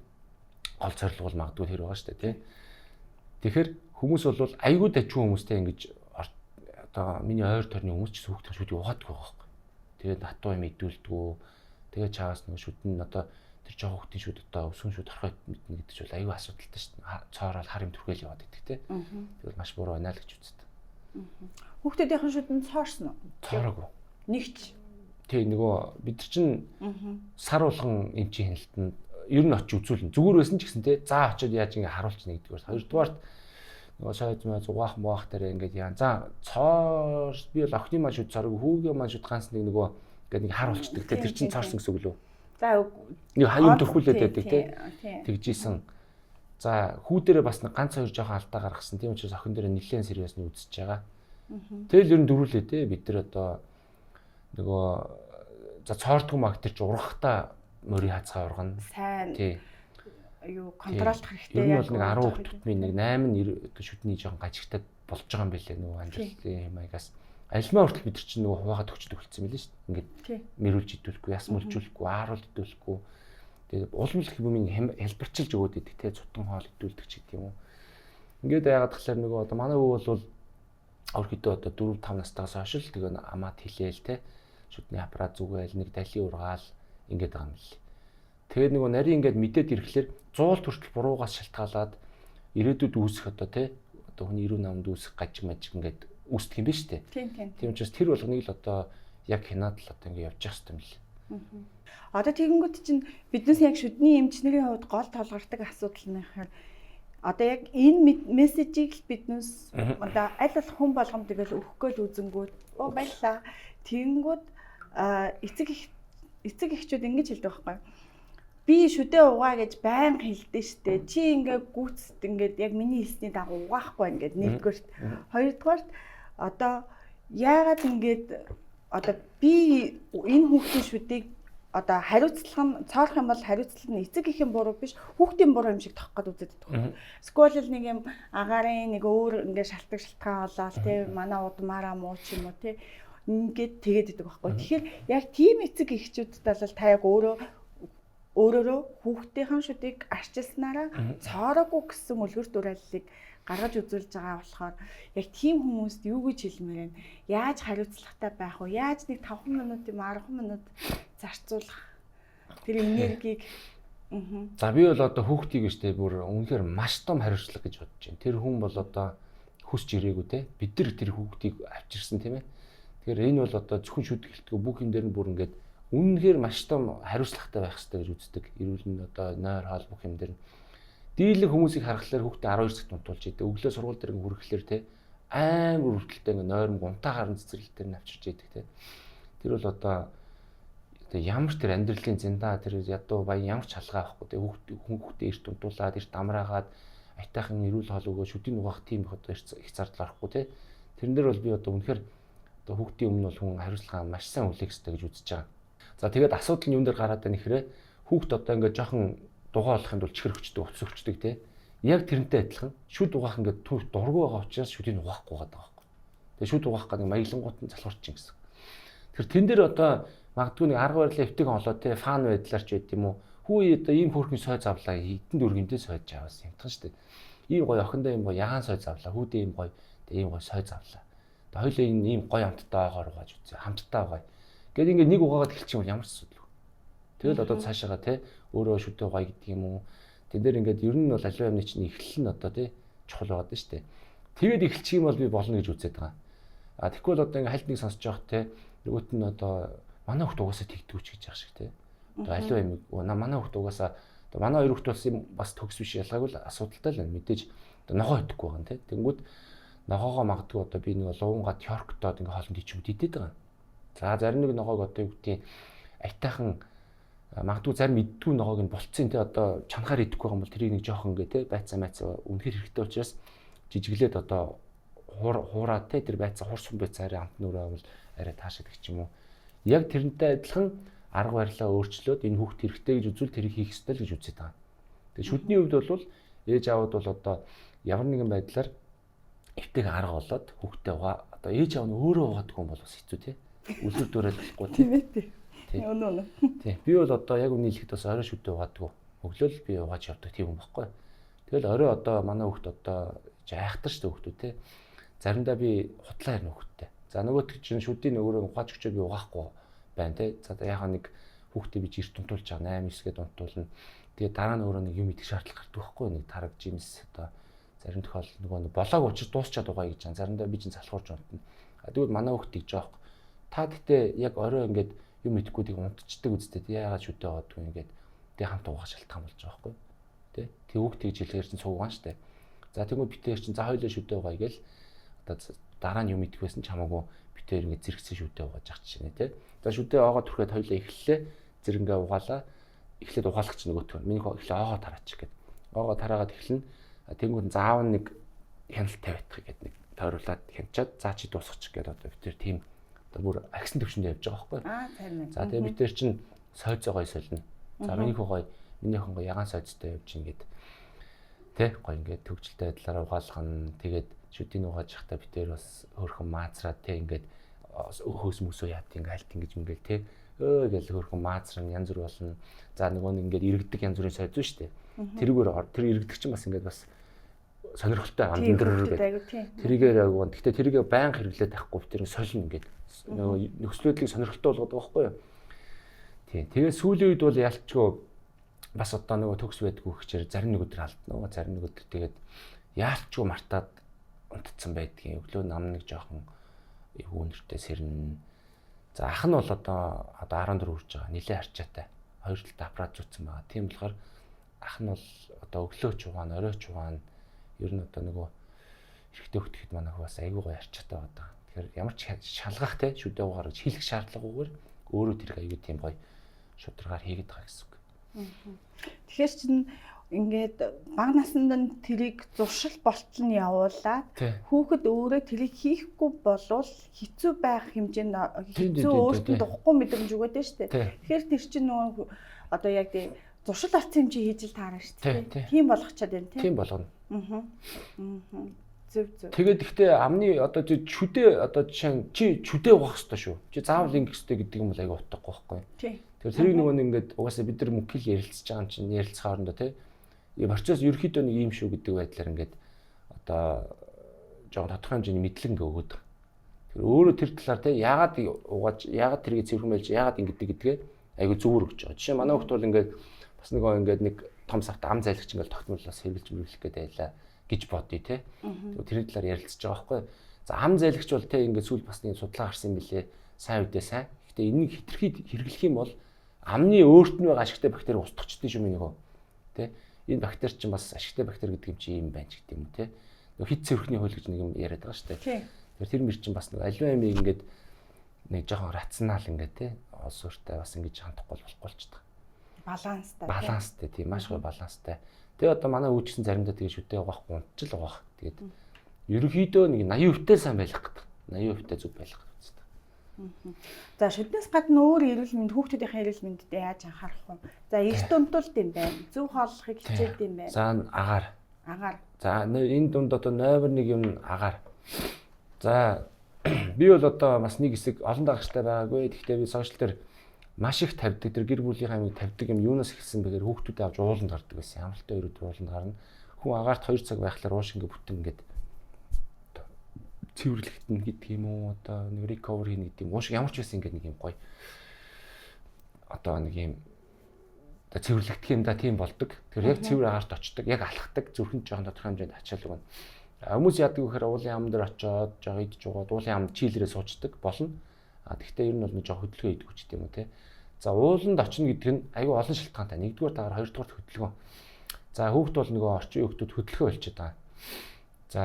гол зорилго бол магадгүй тэр байгаа шүү дээ те. Тэгэхээр хүмүүс бол айгүй дажгүй хүмүүстэй ингэж одоо миний ойр тойрны хүмүүс ч хүүхдийн шүдийг угаадаг байгаа байхгүй. Тэгээд хатуу юм идүүлдэггүй. Тэгээд чаас нэг шүдэн одоо тэр жоо хүүхдийн шүд одоо өсгөн шүд орхойд мэднэ гэдэг чинь айгүй асуудалтай шүү дээ. Цоорол хар юм түрхэл яваад идэх те. Тэгвэл маш буруу байна л гэж үздэг. Хүүхдүүдийн шүдэн цоорсон уу? Цоороогүй. Нэгч. Тэг нөгөө бид нар чинь сар болгон эмчийн хяналтанд ер нь очиж үзүүлнэ. Зүгээр байсан ч гэсэн те заа очиод яаж ингэ харуулч нэгдүгээр. Хоёрдугаарт нөгөө сойдмаа зугаах моах дээр ингээд яа. За цоор би бол охины маань шүд цорог хүүгийн маань шүд ганц нөгөө ингээд нэг харуулцдаг те тэр чинь цоорсон гэсэн үг лөө. За нэг хаюун төрхүүлээд байдаг те. Тэгжсэн. За хүү дээрээ бас нэг ганц хоёр жоохон алдаа гаргасан. Тийм учраас охин дээр нэлээд сериус нь үзэж байгаа. Тэгэл ер нь дөрүүлээ те бид нар одоо нөгөө за цоортгүй маг тэр ч ургахтаа мөрий хацгаа ургана. Сайн. Тий. Юу контролт хэрэгтэй яг. Ер нь бол нэг 10 хүүхдийн нэг 8 шүдний жоохон гажигтаад болж байгаа юм билээ нөгөө амьдралын маягаас. Альмаа хүртэл бид нар чинь нөгөө хуваагаад өгчдөг болсон мэлээ шүү дээ. Ингээд мэрүүлж идүүлэхгүй, ясмулжүүлэхгүй, ааруулж идүүлэхгүй. Тэгээд улам их юмыг хэлбэрчилж өгөөд идэг те цутан хоол идүүлдэг ч гэдэг юм уу. Ингээд яагаад тэгэхээр нөгөө одоо манай өвөө бол өөрхөдөө одоо 4 5 настайгаас хойш л тэгээ амаад хилээл те шүдний аппарат зүгээл нэг далийн ургаал ингээд байгаа юм лээ. Тэгээд нөгөө нарийн ингээд мэдээд ирэхлээр 100 хүртэл буруугаас шалтгаалаад ирээдүйд үүсэх одоо те одоо хүний эрүүл намд үүсэх гажиг мажиг ингээд үүсдэг юм ба штэ. Тийм учраас тэр болгоныг л одоо яг хянаад л одоо ингээд явж явах юм лээ. Одоо тэгэнгүүт чинь биднээс яг шүдний эмчнэрийн хувьд гол толгардаг асуудал нь хэрэг одоо яг энэ мессежийг л биднээс одоо аль болох хүн болгонд тэгэл өгөхгүй л үзэнгүүт оо баярлаа. Тэгэнгүүт эцэг эхчүүд ингэж хэлдэг байхгүй. Би шүдээ угаа гэж байнга хэлдэг штэ. Чи ингээ гүцэд ингээд яг миний хэлсний дагуу угаахгүй ингээд нэгдүгээрт. Хоёрдугаарт одоо яагаад ингээд одоо би энэ хүүхдийн шүдийг одоо хариуцлах нь цоорох юм бол хариуцлал нь эцэг эхийн буруу биш хүүхдийн буруу юм шиг тохих гээд үздэг байхгүй. Сколл нэг юм агаарын нэг өөр ингээд шалтгаан болоод тий манай удмаараа муу ч юм уу тий ингээд тэгээд идэг байхгүй. Тэгэхээр яг тийм эцэг эхчүүдэд бол та яг өөрөөрөө хүүхдийн шүдийг арчилснараа цоороогүй гэсэн үлгэр дуурайллыг гаргаж үзүүлж байгаа болохоор яг тийм хүмүүст юу гэж хэлмээр байна? Яаж хариуцлагатай байх вэ? Яаж нэг 5 минут юм 10 минут зарцуулах тэр энергийг За би бол одоо хүүхдийг штэ бүр үнэхээр маш том хариуцлага гэж бодож байна. Тэр хүн бол одоо хүсч ирээгүй те. Бид нар тэр хүүхдийг авчирсан тийм ээ. Тэгэхээр энэ бол одоо зөвхөн шүд гэлтгөө бүх юм дээр нь бүр ингээд үнэхээр маш том хариуцлагатай байх хэрэгтэй гэж үздэг. Эрүүл нь одоо нойр хаал бүх юм дээр нь дийлэн хүмүүсийг харахаар хүүхдээ 12 цагт унтуулж идэг. Өглөө сургууль дээр хүрэхлээр те амар үргэлжлэлтэй ингээд нойр гунтаа харан цэцэрлэг дээр нь авчирч идэг те. Тэр бол одоо ямар тэр амьдралын зэндаа тэр ядуу баян ямар ч шалгаа авахгүй те хүүхдээ эрт унтуулаад эрт амраагаад айтайхан эрүүл хоол өгөө шүдийн угаах тийм одоо их зардал орохгүй те. Тэрэн дээр бол би одоо үнэхээр одоо хүүхдийн өмнө бол хүн хариуцлага маш сайн хүлээх хэрэгтэй гэж үзэж байгаа. За тэгээд асуудал нь юун дээр гараад байна гэхээр хүүхд одоо ингээд жоохон дугаа болохын тулд чихэр өчтөг утас өчтөг те. Яг тэрнтэй адилхан шүд угаах ингээд түр дургу байгаа учраас шүдийг угаахгүй байгаа байхгүй. Тэгээд шүд угаах гэдэг маяглангууд нь залхуурч юм гэсэн. Тэгэхээр тэн дээр одоо магадгүй нэг арга барилаа эвтэг олоо те фан байдлаар ч байд юм уу. Хүү одоо ийм хөөрхөн сой завлаа хитэн дүргэнтэй сойж аваас юмтхан шүү дээ. Ийм гоё охиндоо ийм гоё ягаан сой завлаа. Хүүдээ ийм гоё ийм гоё сой завлаа. Тэгээ хоёулаа ийм гоё амттай байгаагаар угааж үзье. Хамттай байгаа. Гэт ингээд нэг угаагаад эхэлчих юм ямар ч асуудал. Тэгэл одоо цаашаага те өөрөө шүдээ гоё гэдэг юм уу. Тэн дээр ингээд ер нь бол аливаа юмны чинь эхлэл нь одоо те чухал байгаад нь шүү дээ. Тэгээд эхэлчих юм бол би болно гэж үзээд байгаа. А тэгвэл одоо ингээд хальт нэг сонсож явах те нөгөөт нь одоо манай хүүхд угаасаа тэгдэгч гэж яах шиг те. Одоо аливаа юм манай хүүхд угаасаа одоо манай хоёр хүүхд бас төгс биш ялгаагүй л асуудалтай л байна. Мэдээж одоо ногоо идэхгүй байгаа юм те. Тэнгүүд ногоогоо магадгүй одоо би нэг луунгаа тёрктоод ингээд хоолнд ичмэд идээд байгаа. За зарим нэг ногоог одоо юу гэдгийг айтайхан магадгүй зарим иддгүй ногоог нь болцсон те одоо чанахаар идэхгүй байгаа юм бол тэрийг нэг жоохон ингээ те байцаа үнэхэр хэрэгтэй учраас жижиглээд одоо хуураад те тэр байцаа хурсан байцаараа амт нүрээ бол арай таашаадаг ч юм уу. Яг тэрнтэй адилхан арга барилаа өөрчлөөд энэ хүүхд хэрэгтэй гэж үзвэл тэрийг хийх ёстой л гэж үзээд байгаа. Тэгээ шүдний хувьд бол ээж аавд бол одоо ямар нэгэн байдлаар эвтэйг арга болоод хүүхдээ одоо ээж аав нь өөрөө угаадаг юм бол бас хэцүү те. Үлгэр дуурайл болохгүй тийм ээ тий. Өнөө. Тий. Би бол одоо яг үний хэлэхэд бас орой шүдээ угаадаг. Өглөө л би угааж явдаг тийм юм баггүй. Тэгэл орой одоо манай хүүхд одоо айхтар шүү дээ хүүхдүүд те. Заримдаа би хутлаа ярина хүүхдтэй. За нөгөөт чинь шүдийн өөрөө угааж өчөө би угаахгүй байна те. За яг нэг хүүхдээ би жирт унтуулж байгаа 8 9 гээд унтуулна. Тэгээ дараа нь өөрөө нэг юм идэх шаардлага гардаг байхгүй нэг тараг жимс одоо зарим тохиолдолд нөгөө болоог учир дуусчаад байгаа гэж байна. Заримдаа би чинь залхуурж унтна. Тэгвэл манай хүүхдийг жоох та гэхдээ яг орой ингээд юм идэхгүй тийг унтцдаг үстэй яагаад шүдээ аваад ингээд тэг хамт угаах шалтгаан болж байгаа байхгүй тий Тэвүүг тэгж хэлэхээр чинь цуггаан штэ. За тэгвэл битээр чинь за хоёлоо шүдээ угаая гээл одоо дараа нь юм идэхгүйсэн ч хамаагүй битээр ингээд зэрэгсэн шүдээ угааж ах чинь тий. За шүдээ оогоо түрхээд хоёлоо эхэллээ зэрэнгээ угаалаа эхлээд угаалгач нөгөөтгөө миний эхлээ оогоо тараачих гээд оогоо тараагаад эхэлнэ. Тэнгүүд заав нэг хяналт тавиадах гээд нэг тойруулаад хянчаад заа чи дуусгачих гээд одоо битээр тийм одоо бүр агсан төвшөнд явж байгаа байхгүй. Харин. За тэгээ битээр чинь сойцоо гоё солино. За минийх гоё минийхэн гоё ягаан сойцтой явж ингээд тэ гоё ингээд төгжөлтэй байдлаар угаалгах нь тэгээд шүдийн угааж явахдаа битээр бас хөөрхөн маазраад тэ ингээд хөөс мөсөө яат ингээд альт ингэж ингээл тэ гэл хөөрхөн маазран янз бүр болно. За нөгөө нэг ингээд иргэдэг янз бүрийн сойц шүү дээ. Тэрүүгээр тэр иргэдэг чинь бас ингээд бас сонирхолтой амдэр гэдэг. Тэрийгээр агуун. Гэхдээ тэрийгээ байнга хэрэглээд тахгүй тэр солино ингээд нөгөө нөхцөлөдлийг сонирхолтой болгодог байхгүй юу? Тийм. Тэгээ сүүлийн үед бол ялчгүй бас одоо нөгөө төгс байдгүй гэхээр зарим нэг өдөр алдна. Зарим нэг өдөр тэгээд яалчгүй мартаад унтцсан байдгийн. Өглөө нам нэг жоохон үүнэртэй сэрнэ. За ах нь бол одоо 14 хүрж байгаа. Нилээ харчаатай. Хоёр талд аппарат зүүцсэн байгаа. Тийм болохоор ах нь бол одоо өглөөч угаана, оройч угаана. Ер нь одоо нөгөө эрэхтэй хөтөхэд манай хүү бас айгүй гоё харчаатай байгаа. Тэгэхээр ямар ч шалгах те шүдээ угаар гэж хэлэх шаардлагагүйгээр өөрөө тэрийг аягүй тийм гоё шударгаар хийгээд байгаа гэсэн үг. Тэгэхээр чинь ингээд бага наснд нь тэрийг зуршил болтол нь явуулаад хүүхэд өөрөө тэрийг хийхгүй болвол хэцүү байх хэмжээнд хэцүү өөртөө духгүй мэдрэмж өгöd нь шүү дээ. Тэгэхээр тэр чинь нөгөө одоо яг тийм зуршил авсан юм чи хийж л таарна шүү дээ. Тийм болгочод байна тийм. Тийм болгоно. Зөв. Тэгээд ихтэй амны одоо чүдээ одоо жишээ чи чүдээ угаах хэрэгтэй шүү. Чи заавал ингэх хэрэгтэй гэдэг юм бол аяга утгагүй байхгүй. Тэгэхээр тэрийг нөгөө ингээд угаасаа бид нар мөнхөл ярилцж байгаа юм чинь ярилцах хоорондоо тийм. Процесс ерөөхдөө нэг юм шүү гэдэг байдлаар ингээд одоо жоохон тодорхой хэмжээний мэдлэг ингээ өгöd. Тэр өөрөө тэр талаар те яагаад угааж яагаад тэрийг цэвэрхэмэлж яагаад ингэдэг гэдгээ айгүй зөвөр өгч байгаа. Жишээ манай хөлт бол ингээд бас нэг том савт ам зайлагч ингээд тогтмолоос хэрэглэж мөрөглөх гэдэг байлаа гэж бодъё те. Тэр талаар ярилцж байгаа байхгүй. За ам зайлагч бол те ингээд сүүл бас нэг судалгаа гарсан юм билээ. Сайн үедээ сайн. Гэтэ энийг хитрхи хэрэглэх юм бол амны өөрт нь байгаа ашигтай бактери устгачдээ шүү минийгөө. Тэ энэ бактери чинь бас ашигтай бактери гэдэг юм чи юм байна ч гэдэг юм те. Нөгөө хит цэвэрхний хууль гэж нэг юм яриад байгаа шүү дээ. Тэр мэр чинь бас нэг аливаа юм ингээд нэг жоохон рационал ингээд те олс өөртөө бас ингэж хандахгүй болохгүй ч та. Баланстай тийм маш гоё баланстай. Тэгээ одоо манай үүчсэн заримдаа тэгээ шүтээ угаахгүй унтчил угаах. Тэгээд ерөнхийдөө нэг 80% сайн байх гэдэг. 80% зөв байх гэдэг. За шүтнээс гадна өөр эрүүл мэнд хүүхдүүдийн эрүүл мэндэд яаж анхаарах вэ? За эрт унтуулт юм байна. Зөв хооллохыг хичээд юм байна. За агаар. За энэ дунд одоо номер 1 юм агаар. За би бол одоо бас нэг хэсэг олон дагагчтай байгаагүй. Гэхдээ би сошиал дээр маш их тавьдаг. Тэр гэр бүлийн хамиг тавьдаг юм юунаас эхэлсэн бэхээр хүүхдүүдээ авч ууланд гардаг байсан. Амралтай өрөөд ууланд гарна. Хүн агаарт 2 цаг байхлаар ууш ингээ бүтэн ингээд цэвэрлэгтэн гэдэг юм уу одоо нэг recover хийнэ гэдэг юм. Ууш ямар ч байсан ингээд нэг юм гоё. Одоо нэг юм одоо цэвэрлэгдэх юм да тийм болдог. Тэр яг цэвэр агаарт очдог, яг алхдаг, зүрхэнд жоохон тодорхой хэмжээнд ачаалал байна. Хүмүүс яадаг вэ гэхээр уулын ам дээр очиод жоо идж угаад уулын ам чийлэрээ суучдаг болно. Тэгэхдээ ер нь бол нэг жоо хөдөлгөөн идэх үчтэй юм уу те. За ууланд очино гэдэг нь аюу олон шалтгаантай. Нэгдүгээр дагаар хоёрдугаар хөдөлгөөн. За хүүхд бол нөгөө орчин үеийн хүүхдүүд хөдөлгөөн болчиход байгаа. За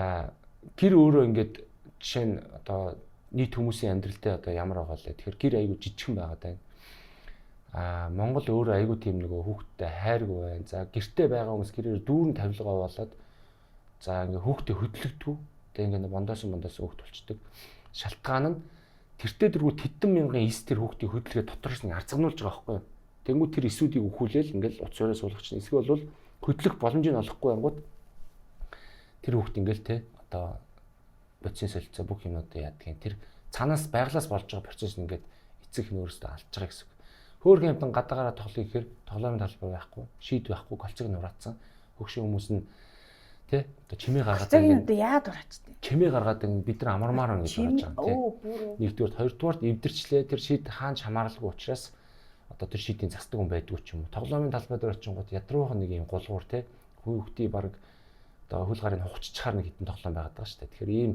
гэр өөрөө ингээд жишээ нь одоо нийт хүмүүсийн амьдралтай одоо ямар байгаа вэ? Тэгэхээр гэр аюу жижигхэн байгаад байна. Монгол өөрөө аюу тийм нөгөө хүүхдтэй хайргүй байна. За гэртээ байгаа хүмүүс гэрээр дүүрэн тавилгаа болоод за ингээ хүүхдээ хөдлөгдгүү. Тэгээ ингээ бондоос хүүхд болчдөг. Шалтгаан нь тэртээ дэргүү тэдэн мянган эс тэр хүүхдийг хөдлөгээ дотроос нь арцгнуулж байгаа байхгүй юу? Тэнгүү тэр эсүүдийг өхүүлээл ингээл утас өрөө суулгач. Эсвэл бол хөдлөх боломжийг олохгүй ангууд тэр хүүхд ингээл те одоо бодисын солилцоо бүх юмнуудаа яадгийн тэр цаанаас байглаас болж байгаа процесс нь ингээд эцэг нь өөрөөсөө алж байгаа гэсэн. Хөөрхөн амтан гадаагаараа тоглоё гэхээр тоглоомын талбай байхгүй, шийд байхгүй, голцог нураацсан. Хөгшин хүмүүс нь тэ одоо чимээ гаргаад ингээд яад ураачтай. Чимээ гаргаад бид нар амармаар байна гэж бодож байгаа тийм. Нэгдүгээр, хоёрдугаарт эвдэрчлээ тэр шийд хаанч хамааралгүй учраас одоо тэр шийдийн застдаг хүн байдгүй ч юм уу. Тоглоомын талбай дээр очингууд ядруухан нэг юм гулгуур те хүүхдийн баг одоо хөл гарын хугаччаар нэг хитэн тоглоом байгаад байгаа шүү дээ. Тэгэхээр ийм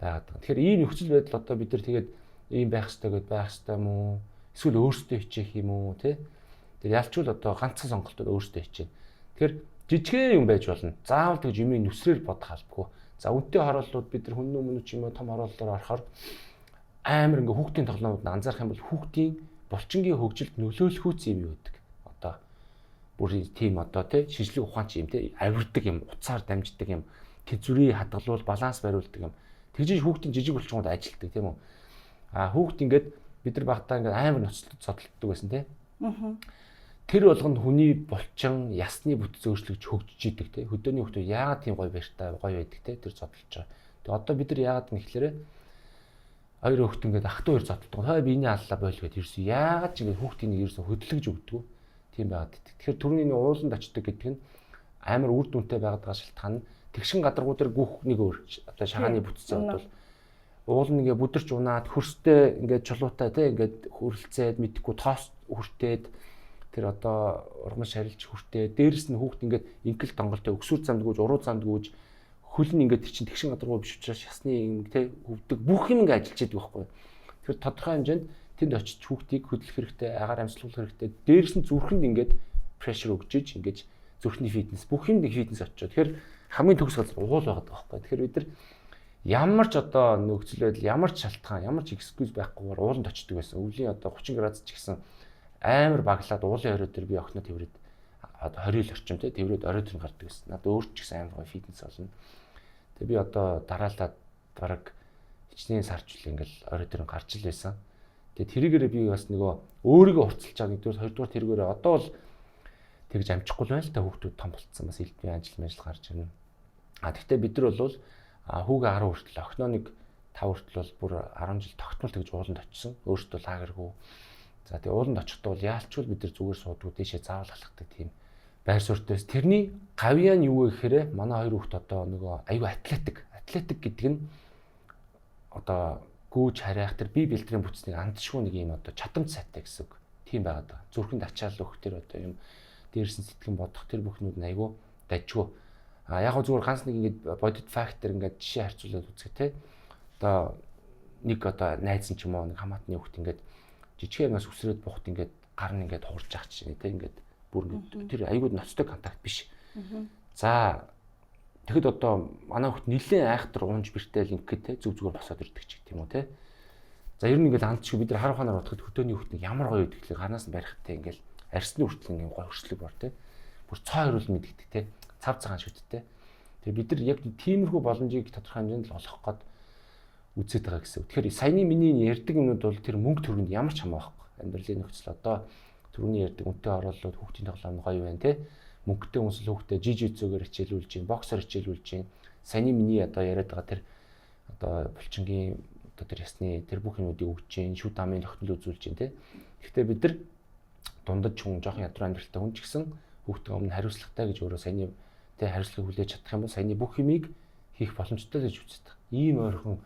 байгаад байгаа. Тэгэхээр ийм нөхцөл байдал одоо бид нар тэгээд ийм байх хэрэгтэй гэдээ байх хэрэгтэй юм уу? Эсвэл өөрсдөө хичээх юм уу те? Тэр ялчгүй одоо ганцхан сонголтоор өөрсдөө хичээнэ. Тэгэхээр жижигхэн юм байж болно. Заавал тэгж юмыг нүсрээр бодох албагүй. За үнэтэй хорооллууд бид нар хүннүү мөнүү ч юм уу том хорооллоор орохоор амар ингээ хүүхдийн тоглоомууд анзаарах юм бол хүүхдийн булчингийн хөгжилд нөлөөлөхүүц юм юу гэдэг. Одоо бүр тийм одоо тий шижлэг ухаан ч юм тий авирдаг юм, уцаар дамждаг юм, тэнцвэрийн хадгалуул баланс бариулдаг юм. Тэгжиж хүүхдийн жижиг булчингууд ажилтдаг тийм үү. Хүүхд ингээд бид нар багтаа ингээд амар ноцлолт зодтолдог байсан тий. Тэр болгонд хүний булчин, ясны бүтц өөрчлөгдөж хөгжиж идэг тий. Хөдөөний хүүхдүүд яагаад тийм гоё байртай гоё байдаг тий тэр зодтолж байгаа. Тэгээ одоо бид нар яагаад нэхлээрээ хоёр хүүхд ингээд ах トゥ хоёр зодтолдог. Хой биений аллаа бойлгээд ирсэн. Яагаад ч ингээд хүүхдийн ерөөсө хөдөлгөж өгдөг. Тийм байгаад байдаг. Тэгэхээр түрүүний ууланд очдог гэдэг нь амар үр дүнтэй байгаад байгаа шалтгаан нь тэгшин гадаргуу дээр гүөх нэг өөр одоо шагааны бүтцээ бодвол уул нэгээ бүдэрч унаад хөрстэй ингээд чулуутай тий ингээд хөрөлцээд мэдхгүй тоос хүртээд тэр одоо урман шарилж хүртээ дээрэс нь хүүхд ингээд инкэл донголтой өксүр замд гүйж уруу замд гүйж хөл нь ингээд чинь тэгшин гадаргуу биш учраас ясны юм тий хөвдөг бүх юм ингээд ажиллаж байдаг байхгүй. Тэгэхээр тодорхой хэмжээнд тэнд очиж хүүхдийг хөдлөх хэрэгтэй, агаар амьсгалуулах хэрэгтэй. Дээрэс нь зүрхэнд ингээд прешэр өгчиж ингээд зүрхний фитнес бүх юм нэг фитнес очиж. Тэгэхээр хамгийн төгс газар уул байгаад байгаа байхгүй. Тэгэхээр бид нар ямар ч одоо нөхцөл байдал, ямар ч шалтгаан, ямар ч экскьюз байхгүйгээр ууланд очдөг байсан. Өвлийн одоо 30 градус ч гэсэн амар баглаад уулын орой дээр би охиноо тэрвэрэд одоо 20 л орчим тий тэрвэрэд орой дээр гардаг байсан. Надад өөр ч гэсэн амар гоё фитнес болно. Тэгээ би одоо дараалаад бараг хичнээн саржул ингээл орой дээр гарч ил байсан. Тэгээ тэрийгээрээ би бас нөгөө өөрийгөө хурцлж байгаа нэгдүгээр хоёрдугаар тэргээрээ одоо бол тэгж амжихгүй л та хүүхдүүд том болцсон бас элдвийн ажил гарч ирнэ. Тэгвэл бид нар бол хүүгээ 10 хүртэл охиноо нэг 5 хүртэл бол бүр 10 жил тогтмол тэгж ууланд очсон. Өөртөө лагергүй. За тэгээ ууланд очихдоо бол яалчгүй бид нар зүгээр суудгүй дэшээ заавал алхахдаг тийм байр суурьтайс. Тэрний гавьяа нь юу вэ гэхээр манай хоёр хүүхд одоо нөгөө аюу атлетик гэдэг нь одоо гүүж харайх тэр бие бэлтрийн бүтцнийг андшгүй нэг юм одоо чадамж сайтай гэсэн үг. Тийм байгаад байгаа. Зүрхэнд ачаал өгөх тэр одоо юм дээрсэн сэтгэн бодох тэр бүхнүүд нь аюу дажгүй. Яг зүгээр ганц нэг ингээд бодит фактор ингээд жишээ харьцуулаад үзэх те. Одоо нэг одоо найз нь ч юм уу нэг хамаатны хүүхд ингээд жижигхэн нас өсрөөд бухт ингээд гар нь ингээд хуурж ах чинь те ингээд бүр ингээд тэр аюул ноцтой контакт биш. За тэгэхэд одоо манай хүүхд нэлээд айхтар уунж бэртэл ингээд те зүг зүгээр босоод ирдэг ч гэх юм уу те. За ер нь ингээд андчгүй бид нар хар ухаанаар бодоход хөдөөний хүүхд нэг ямар гоё гэдэг лээ гарнаас нь барихтай ингээд арсны хүртэл ингээд гоё хөрслөг бор те. Бүр цоо хөрүүл мэддэг те. Цав цагаан шүттэй. Тэгээ бид нар яг тиймэрхүү боломжийг тодорхой хэмжээнд л олох гээд үзээд байгаа гэсэн. Тэгэхээр саяны миний ярьдаг юмнууд бол тэр мөнгө төрөнд ямар ч хамаахгүй. Амьдралын нөхцөл одоо түрүүний ярьдаг үнэтэй оруулаад хүүхдийн тоглоом гоё байна те. Мөнгөтэй хүмүүс хүүхдээ жижигцүүгээр хичээлүүлж чинь, боксер хичээлүүлж чинь. Саяны миний одоо яриад байгаа тэр одоо булчингийн одоо тэр ясны тэр бүх юмуудыг өгч чинь, шүд амын тогтнол үзүүлж чинь те. Гэхдээ бид нар дундаж хүн жоохон ядруу амьдралтай хүн ч гэсэн хүүхдээ өмнө хариуцлагатай гэж өөрөө саяны тэ хариуцлагыг хүлээж чадах юм бол саяны бүх юмыг хийх боломжтой гэж үздэг. Ийм ойрхон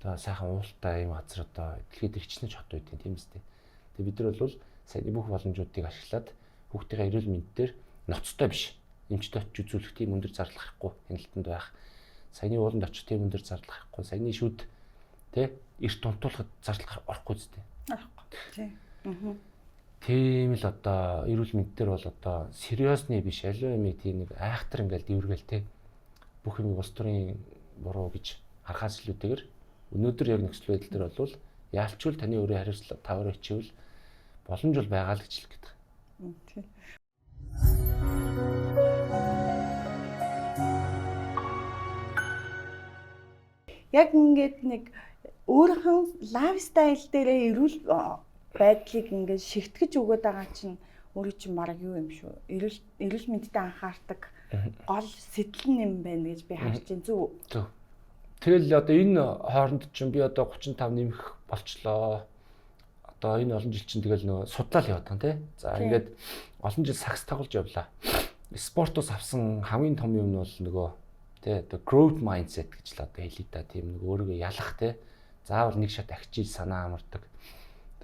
одоо сайхан уултаа ийм газар одоо дэлхийд ирчнэж хот байдیں۔ Тийм үстэй. Тэгээ бид нар бол саяны бүх боломжуудыг ашиглаад хүүхдийн эрүүл мэндээр ноцтой биш. Эмчтэй очиж үзүүлэх тийм өндөр зарлах хэрэггүй хяналтанд байх. Саяны ууланд очих тийм өндөр зарлах хэрэггүй. Саяны шүд тэ эрт унтуулахад зарлах орохгүй үстэй. Орохгүй. Тийм. Тийм л одоо эрүүл мэндээр бол одоо сериосны биш аливаа юм тийм нэг айхтар ингээл дүүргээл те бүх юм улс төрийн буруу гэж харахаас илүүтэйгээр өнөөдөр яг нөхцөл байдал дээр бол яалчгүй таны өөрийн хариуцлага тавар хичээвэл боломж бол байгаа л гэж хэлэх гээд байна. Тийм. Яг ингээд нэг өөрийнхөө лайфстайл дээрээ эрүүл байдлыг ингээд шигтгэж өгöd байгаа чинь өөрөө чинь мараг юу юм шүү. Эрүүл мэндэд анхаардаг гол сэтэл юм байна гэж би харж байна. Зүг. Зөв. Тэгэл одоо энэ хооронд чинь би одоо 35 нэмэх болчлоо. Одоо энэ олон жил чинь тэгэл нөгөө судлал яваад байгаа тийм. За ингээд олон жил сакс тоглож явлаа. Спортоос авсан хамгийн том юм нь бол нөгөө тий одоо growth mindset гэж л одоо хэлээ да. Тийм нөгөө өөрийгөө ялах тий. Заавал нэг шат ахиж санаа амардаг.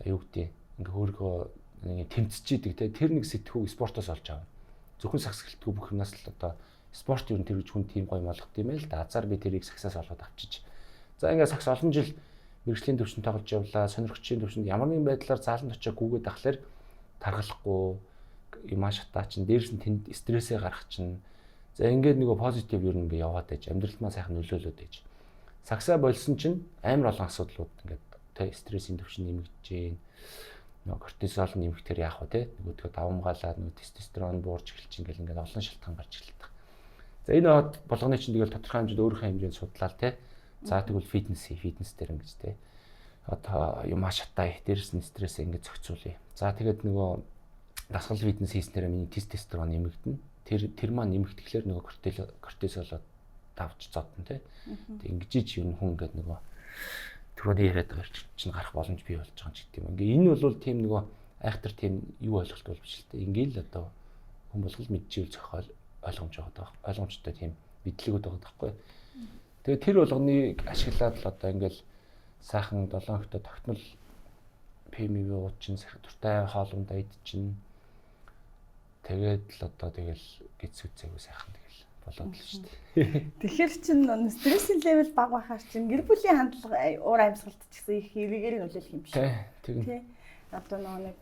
Одоо юу гэдэг ингээ өөрийгөө нэг тэмцэж идэг тий. Тэр нэг сэтгүүг спортоос олж авна. Зөвхөн сакс гэлтгүү бүх юмнаас л одоо спорт юу тэр хүн тийм гоё болгох юм байл да. Азар би тэрийг саксаас олоод авчиж. За ингээ сакс олон жил мэрэгжлийн төвшөнд тоглож явлаа. Сонирхчийн төвшөнд ямар нэгэн байдлаар зааланд очиж гүгээд ахлаар тархалахгүй юмаа шатаа чин дээрс нь тэнд стрессээ гарах чин. За ингээд нөгөө позитив юу нэг яваад байж амьдралмаа сайхан нөлөөлөд байж. Саксаа болсон чинь амар олон асуудлууд ингээд тэ стрессийн төвшин нэмэгдэж гээ. Нөгөө кортизол нэмэхээр яах вэ те? Нөгөөдгөө давамгаалаад нөгөө тестостерон буурч эхэлж ингээл ингээд олон шалтгаан гарч эхэлдэг. За энэ болгоны чинь тэгэл тодорхой хэмжээнд өөрийнхөө хэмжээнд судлаа те. За тэгвэл фитнес дээр ингэж те. Одоо юмаа шатаа дээрс нь стрессээ ингээд зохицуулъя. За тэгээд нөгөө дасгал фитнес хийснээр миний тестостерон нэмэгдэнэ. Тэр маань нэмэгдэхлээр нөгөө кортизол давж зодно те. Тэг ингэж юм хүн ингээд нөгөө түрүүний яриад байгаа чинь гарах боломж бий болж байгаа ч гэдэг юм. Ингээ энэ бол тийм нөгөө айхтар тийм юу ойлголт бол биш л те. Ингээл одоо хүн болгол мэдчихвэл зохиол ойлгомж байгаа. Ойлгомжтой тийм мэдлэгүүд байгаа байхгүй. Тэгээ тэр болгоныг ашиглаад л одоо ингээл сайхан 7 хоногтой тогтмол ПМВ ууд чинь сайхан туртай хоолундаа идчихнэ. Тэгээд л одоо тэгэл гизүүцээгүй сайхан тэгэл болоод л шүү дээ. Тэгэхээр чин стрессийн левел бага байхаар чин гэр бүлийн хандлага уур амьсгалт ч гэсэн их хэвээр нөлөөлөх юм шиг. Тий. Одоо нэг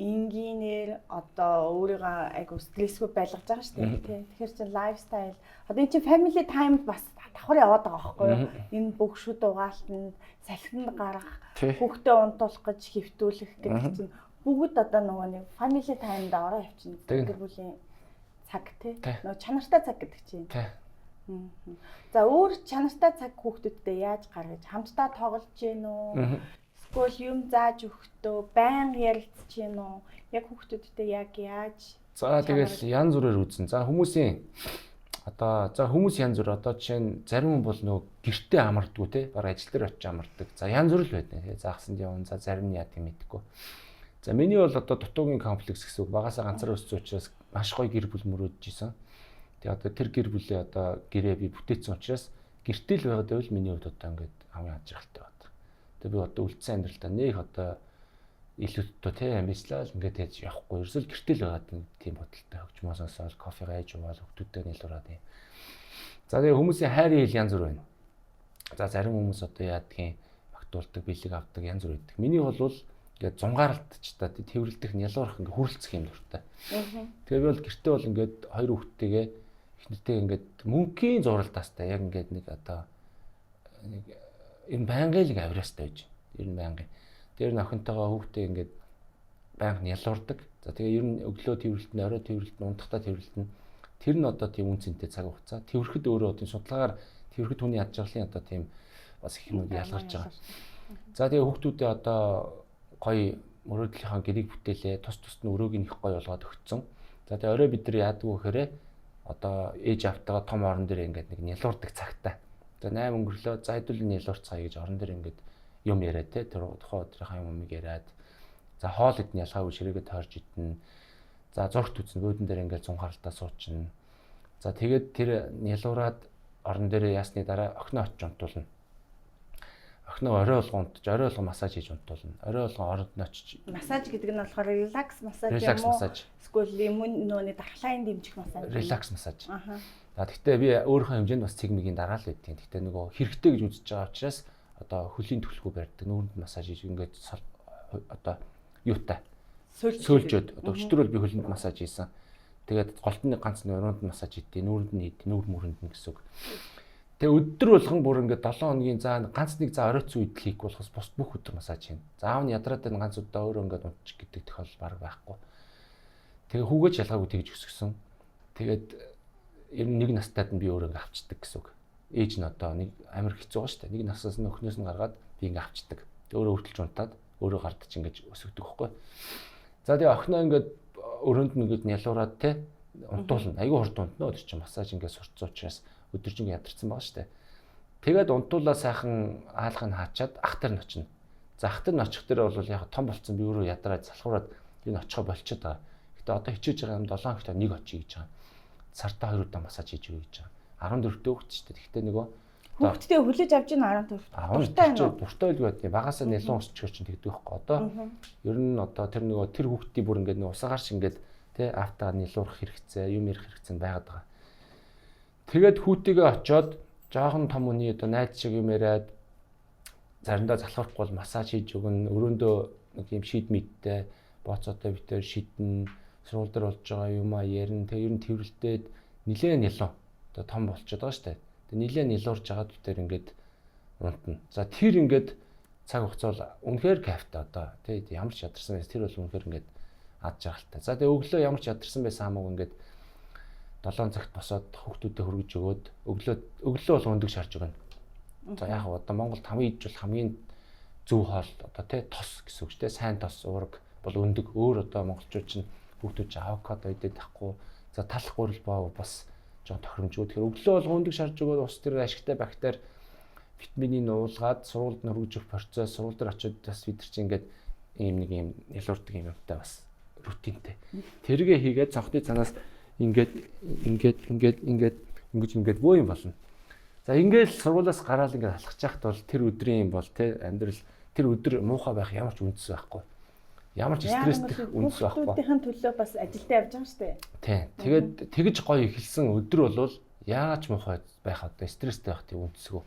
энгийнээр одоо өөрийгөө айгу стрессгүй байлгаж байгаа шүү дээ. Тий. Тэгэхээр чин лайфстайл одоо энэ чин family time бас давхар яваад байгаа байхгүй юу? Энэ бүх шүд угаалтанд салхинд гарах, хүүхдээ унтуулах гэж хэвтүүлэх гэдэг чинь бүгд одоо нөгөө нэг family time-д ороо явчихна. Гэр бүлийн цаг тий. Нөгөө чанартай цаг гэдэг чинь. За өөр чанартай цаг хүүхдүүдтэй яаж гаргаж хамтдаа тоглож гин үү? Эсвэл юм зааж өгөхдөө байн ярилцж гин үү? Яг хүүхдүүдтэй яг яаж? За тэгэл янз бүрээр үзэн. За хүмүүсийн одоо хүмүүс янз бүр одоо жишээ нь зарим хүн бол нөгөө гэртээ амардгүй тий. Бараг ажил дээр очиж амардаг. За янз бүр л байдаг тий. Заахсанд явна. За зарим нь яа тийм мэдгүй. За миний бол одоо дутуугийн комплекс гэсэн үг багасаа ганцаар өссөн учраас маш гоё гэр бүл мөрөөдөж исэн. Тэгээ одоо тэр гэр бүлээ одоо гэрээ би бүтээсэн учраас гэртэл байгаад байвал миний хувьд одоо ингээд хамгийн аз жаргалтай байна. Тэгээ би одоо үлдсэн амьдралдаа нэг одоо илүү одоо тий амьслал ингээд яаж явахгүй ерөөсөл гэртэл байгаад тийм бодолтой хөгжмөө сонсоод кофе гайж уугаад хүүхдүүдтэй нийлураад юм. За тэгээ хүмүүсийн хайрын хэл янз бүр байна. За зарим хүмүүс одоо яадгийн магтуулдаг, бэлэг авдаг янз бүр байдаг. Миний бол ингээд зунгаарлтч та тэрвэрлдэх нь ялуурах ингээд хүрэлцэх юм дуртай. Тэгээ би бол гэртээ бол ингээд хоёр хүүхдтэйгээ эхнэртэй ингээд мөнхийн зуралтаастай яг ингээд нэг одоо нэг энэ байнгын нэг авираастай байж. Ер нь байнгын. Тэр нь охинтойгоо хүүхдээ ингээд байнга ялуурдаг. За тэгээ ер нь өглөө тэрвэрлтэн, орой тэрвэрлтэн, унтахтаа тэрвэрлтэн. Тэр нь одоо тийм үн цэнтэй цаг хугацаа. Тэрвэрэхэд өөрөө тийм судалгаагаар тэрвэрэхэд хүний ад жаргалын одоо тийм бас их юмуд ялгарч байгаа. За тэгээ хүүхдүүдээ одоо гоё мөрөөдлийнхаа гэрийг бүтээлээ, тус тусд нь өрөөг нь их гоё болгоод өгцөн. За тэгээ орой бид нар яадаг вэ гэхээр одоо ээж автагаа том орон дээр ингээд нэг нялуурдаг цагтаа. За 8 өнгөрлөө за хэдүүл нялуурцгаая гэж орон дээр ингээд юм яриад те тэр тухайн өдрийнхаа юмыг яриад. За хоол идэн ялгаагүй ширээгээ тойрж идэн. За зургт үзнэ буудан дээр ингээд зунгаалтаа суучна. За тэгээд тэр нялуураад орон дээр ясны дараа охиноо очиж унтуулна. Охиноо орой болгон массаж хийж унтуулна. Орой болгон оронд нь очиж массаж гэдэг нь болохоор релакс массаж юм уу? Релакс массаж. Эсвэл нөөний дархлаан дэмжих массаж. Релакс массаж. За гэхдээ би өөрийнхөө хэмжээнд бас цэгмигийн дараа л байдгийн. Гэхдээ нөгөө хэрэгтэй гэж үзэж байгаа учраас одоо хөлийн төлхөө барьдаг нүүрэнд массаж хийж ингээд одоо юутай сөөлжөөд одоо өчтөр бол би хөлөнд массаж хийсэн. Тэгээд голт нь ганц нөрөнд массаж хийдээ, нүүрэнд нь хийдээ, нүүр мөрөнд нь гэсэн үг. Тэгээ өдөр болгон бүр ингээд 7 хоногийн за ганц нэг за оройц үед хийх болохос бус бүх өдөр массаж хийн. Заав нь ядраад энэ ганц удаа өөрөө ингээд унтчих гэдэг тохиолдол баг байхгүй. Тэгээ хүүгээ ч ялгаагүй тэгж өсгсөн. Тэгээд ер нь нэг настайд нь би өөрөө ингээд авчдаг гэсэн үг. Ээж нь одоо нэг амар хэцүү байгаа шүү дээ. Нэг насаас нь өхнөөс нь гаргаад би ингээд авчдаг. Тэгээ өөрөө хөтөлж унтаад өөрөө гардаж ингээд өсгдөг байхгүй. За тэгээ охиноо ингээд өрөөнд нь ингээд нялуураад те унтуулна. Айгүй хурд унтна өдөр чинь массаж ингээд сурцсан учраас өдөржин ядарсан байгаа шүү дээ. Тэгээд унтуулаа сайхан аалгыг хаачаад ах тар нь очино. За ах тар нь очих дээр бол яг том болцсон би өөрөө ядраад залхуураад энэ очихо болчиход байгаа. Гэтэ одоо хичээж байгаа юм 7 хоногт нэг очие гэж байгаа. Сартаа 2 удаа массаж хийж өгье гэж байгаа. 14 дөө хөвч шүү дээ. Гэтэ нөгөө хүүхдтэй хүлээж авч ийн 14. Дуртай байлгүй байдгийг багасаа нэлээд усчгөр чинь тэгдэг байхгүй. Одоо ер нь одоо тэр нөгөө тэр хүүхдийн бүр ингээд нэг усаагаар шиг ингээд тэ автаа нэлуурах хэрэгцээ, юм ярих хэрэгцээ байгаад байгаа. Тэгээд хүүтэйгээ очиод жоохон том үний одоо найз шиг юм яриад заримдаа залхуурахгүй бол массаж хийж өгнө. Өрөөндөө нэг юм шид мэдтэй бооцоотой битээр шидэн сургууль дээр болж байгаа юм а ярина. Тэгээ ер нь тэрвэрлдээд нилээн нялуу одоо том болчиход байгаа шүү дээ. Тэгээ нилээн нялуурж байгаа битээр ингээд унтна. За тэр ингээд цаг хугацаа бол үнэхээр кайфтай одоо тий ямар ч ядарсан байс тэр бол үнэхээр ингээд ад жаргалтай. За тэгээ өглөө ямар ч ядарсан байсан хамаагүй ингээд 7 цагт босоод хүүхдүүдэд хөргөж өгөөд өглөө бол өндөг шарж өгнө. За яг одоо Монголд хамгийн зөв хоол одоо тий тос гэсэн үг ч тий сайн тос уураг бол өндөг. Өөр одоо монголчууд чинь хүүхдүүд чинь авокадо идэх тахгүй. За талах гурил боо бас жоон тохиромжгүй. Тэгэхээр өглөө бол өндөг шарж өгөөд ус дээр ашигтай бактери витаминыг нуулгаад сургуульд нь хөргөж өгөх процесс сургууль дээр очиод бас бид нар чинь ингээд ийм нэг юм ялуурдаг юмтай бас рутинтэй. Тэргээ хийгээд цонхны цанаас ингээд бөө юм болно. За ингээд сургуулиас гараад ингээд алхаж яхад бол тэр өдрийн юм бол те амьдрал тэр өдөр муухай байх ямар ч үндэс байхгүй. Ямар ч стресстэй үндэс байхгүй. Хүүхдүүдийн төлөө бас ажилдаа явж байгаа шүү дээ. Тийм. Тэгээд тэгж гоё эхэлсэн өдөр бол яаж муухай байх одоо стресстэй байх тийм үндэсгүй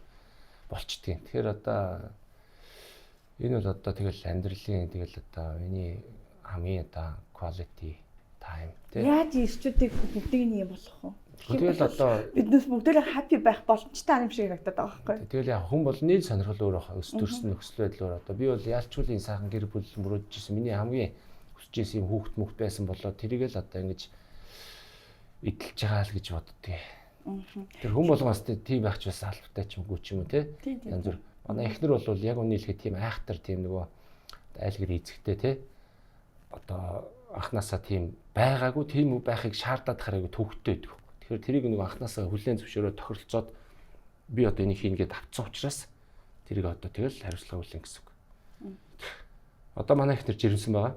болчдгийг. Тэгэхээр одоо энэ бол одоо тэгэл амьдралын тэгэл одоо миний хамгийн одоо quality time тийм. Яаж ирчүүдийг бүгдийг нь юм болох вэ? Тэгэл одоо биднээс бүгдээрээ happy байх боломжтой юм шиг харагдаад байгаа байхгүй. Тэгэл яг хүн бол нийл сонирхол өөр байх өсвөрсөн нөхцөл байдлаар одоо би бол яалчгүй энэ сайхан гэр бүл мөрөөдж ирсэн миний хамгийн хүсэж ирсэн юм хүүхд байсан болоо тэрийг л одоо ингэж эдэлж байгаа л гэж боддгийг. Тэр хүн болгоос тийм байх ч бас албатай ч юмгүй ч юм уу те. Янз бүр. Манай эхнэр бол яг үний хэлэхэд тийм айхтар тийм нөгөө айлгэр эзэгтэй те. Одоо анханасаа тийм байгаагүй тийм үү байхыг шаардаад хараагүй төвхтэй байдаг. Тэгэхээр тэрийг нэг анханасаа хүлээн зөвшөөрөө тохиролцоод би одоо энийг хийнгээд авцсан учраас тэрийг одоо тэгэл хариуцлага хүлээн гэсэн үг. Одоо манай ихнэр жирэмсэн байгаа.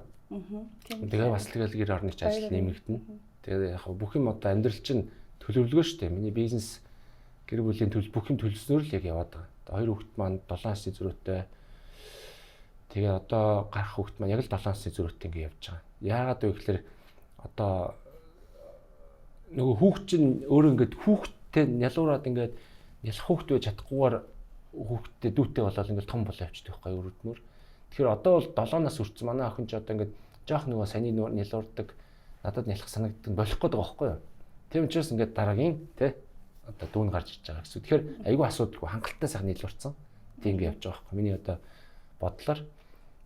Тэгээ бас тэгэл гэр орны ч ажил нэмэгдэнэ. Тэгээд яг бүх юм одоо амьдрал чинь төлөвлөгөө шүү дээ. Миний бизнес гэр бүлийн бүх юм төлөвснөөр л яг яваад байгаа. Одоо 2 хүүхэд маань 7 насны зөрүүтэй. Тэгээ одоо гарах хүүхэд маань яг л 7 насны зөрүүтэй ингэ явж байгаа. Яагаад вэ гэхээр одоо нөгөө хүүхэд чинь өөрөө ингээд хүүхдтэй ялуураад ингээд ялах хүүхэд байж чадахгүйгээр хүүхдтэй дүүтэй болоод ингээд том болоо явчихдаг байхгүй өрөдмөр. Тэгэхээр одоо бол 7 нас хүрсэн манай охин ч одоо ингээд жоох нөгөө саний нялуурдаг надад нялах санагддаг болох гээд байгаа байхгүй юу. Тийм учраас ингээд дараагийн тий одоо дүүн гарч иж байгаа гэсэн. Тэгэхээр айгүй асуудалгүй хангалттай сайхан нийлүүлсэн. Тийм ингэ явж байгаа байхгүй. Миний одоо бодлоор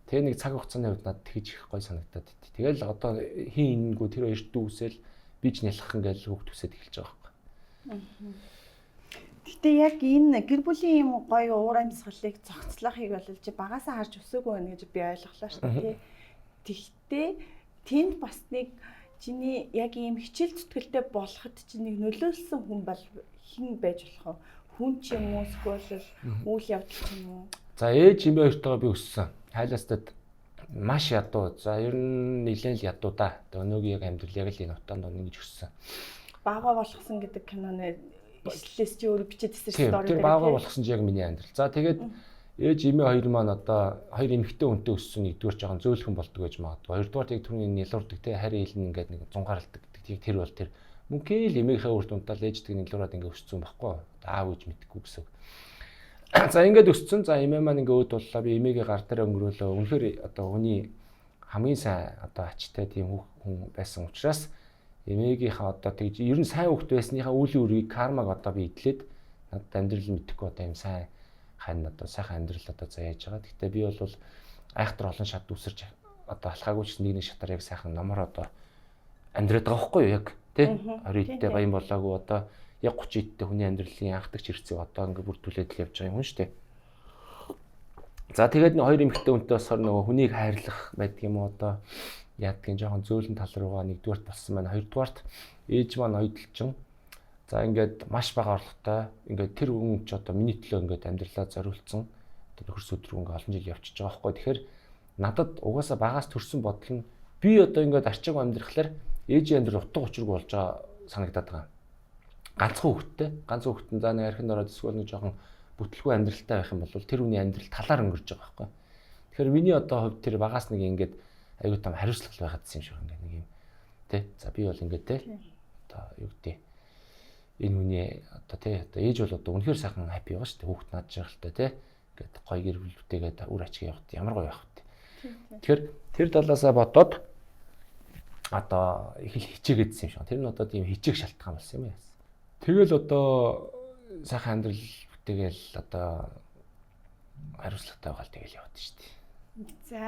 тэгээ нэг цаг хугацааны хувьд надад тэгж их гой санагдаад байт. Тэгэл одоо хин ингүү тэр хоёр дүүсэл бич нялах ингээл хүүхд төсөөд эхэлж байгаа байхгүй. Гэтэ яг энэ гэр бүлийн юм гоё уур амьсгалыг зохицлохыг бол чи багасаа харж өсөөгүй байна гэж би ойлголоо шүү дээ. Тэгтээ тэнд бас нэг чиний яг ийм хичээл зүтгэлтэй болоход чи нэг нөлөөлсөн хүн бол хэн байж болох вэ? Хүн ч юм уу эсвэл үйл явдал ч юм уу? За ээж юм хоёртойгоо би өссөн. Хайлаастад маш ядуу. За ер нь нэлээд л ядуу да. Өнөөгийн яг амьдрал яг л энэ утаанд ингэж өссөн. Баага болгосон гэдэг киноны ишлээс чи өөрөө бичээд ирсэн шүү дээ. Тэр баага болгосон чи яг миний амьдрал. За тэгээд ээж эмээ хоёр маань одоо хоёр эмэгтэй хүнтэй өссөн нэгдүгээр жоохон зөөлхөн болдог гэж магадгүй. Хоёрдугаар яг түрүүний нялуурдаг те харин хэлнэ ингээд нэг зунгаарлдаг гэдэг тэр бол тэр мөнхий л эмээгийнхээ үрд унтаал ээждэг нялуураад ингээд өссөн байхгүй. Аав ээж мэдхгүй гэсэн. За ингээд өссөн. За эмээ маань ингээд өөд боллоо. Би эмээгээ гар дээр өнгөрөөлөө. Үнэхээр одоо хүний хамгийн сайн одоо ачтай тийм хүн байсан учраас эмээгийнхаа одоо тэгж ер нь сайн хүүхд байсныхаа үлийн үрийг кармаг одоо би идлээд надад амьдрал мэдхгүй одоо юм сайн хань одоо сайхан амьдрал одоо заяаж байгаа. Гэхдээ би бол айхтар олон шат үсэрч одоо алхаагүй ч нэг шатаар яг сайхан номоор одоо амьдраад байгаа байхгүй юу яг тий 20 идтэй баян болоогүй одоо яг 30 идтэй хүний амьдралын анхдагч хэрэгцээ одоо ингээд бүрдүүлээд л явж байгаа юм шүү дээ. За тэгээд нэг хоёр эмэгтэй хүнтэй басаар нөгөө хүнийг хайрлах байдаг юм уу одоо яадгийн жоохон зөөлөн тал руугаа нэгдүгээрт болсон байна. Хоёрдугаарт ээж маань ойдлчин. За ингээд маш бага орлоготой. Ингээд тэр хүн ч одоо миний төлөө ингээд амьдралаа зориулсан. Одоо нөхөрс өдрөө ингээд олон жил явчихж байгаа байхгүй. Тэгэхээр надад угаасаа багаас төрсэн бодол нь би одоо ингээд арчааг амьдрахлаар ээжийн амьдрал утга учиргүй болж байгаа санагдаад байгаа. Ганцхан хүүхэдтэй. Ганц хүүхэд нь за нэг архинд ороод эсвэл нэг жоохон бүтлгүй амьдралтай байх юм бол тэр хүний амьдрал талаар өнгөрч байгаа байхгүй. Тэгэхээр миний одоо хувьд тэр багаас нэг ингээд аюу тум хариуцлага байгаадсэн юм шиг ингээд нэг юм тий. За би бол ингээд тий. Одоо юу гэдэг энэ хүний одоо тий одоо ээж бол одоо үнэхээр сайхан хаппи байгаа шүү дээ. Хүүхд наад жаргалтай тий. Ингээд гоё гэр бүлтэйгээд үр ачиг явахт ямар гоё явах вэ. Тэгэхээр тэр талаасаа бодоод одоо их хичээгээдсэн юм шиг. Тэр нь одоо тийм хичээх шалтгаан болсон юм яа. Тэгэл одоо сайхан амьдрал бүтэгээл одоо хариуцлагатай байгаа л тэгэл яваад шүү дээ. За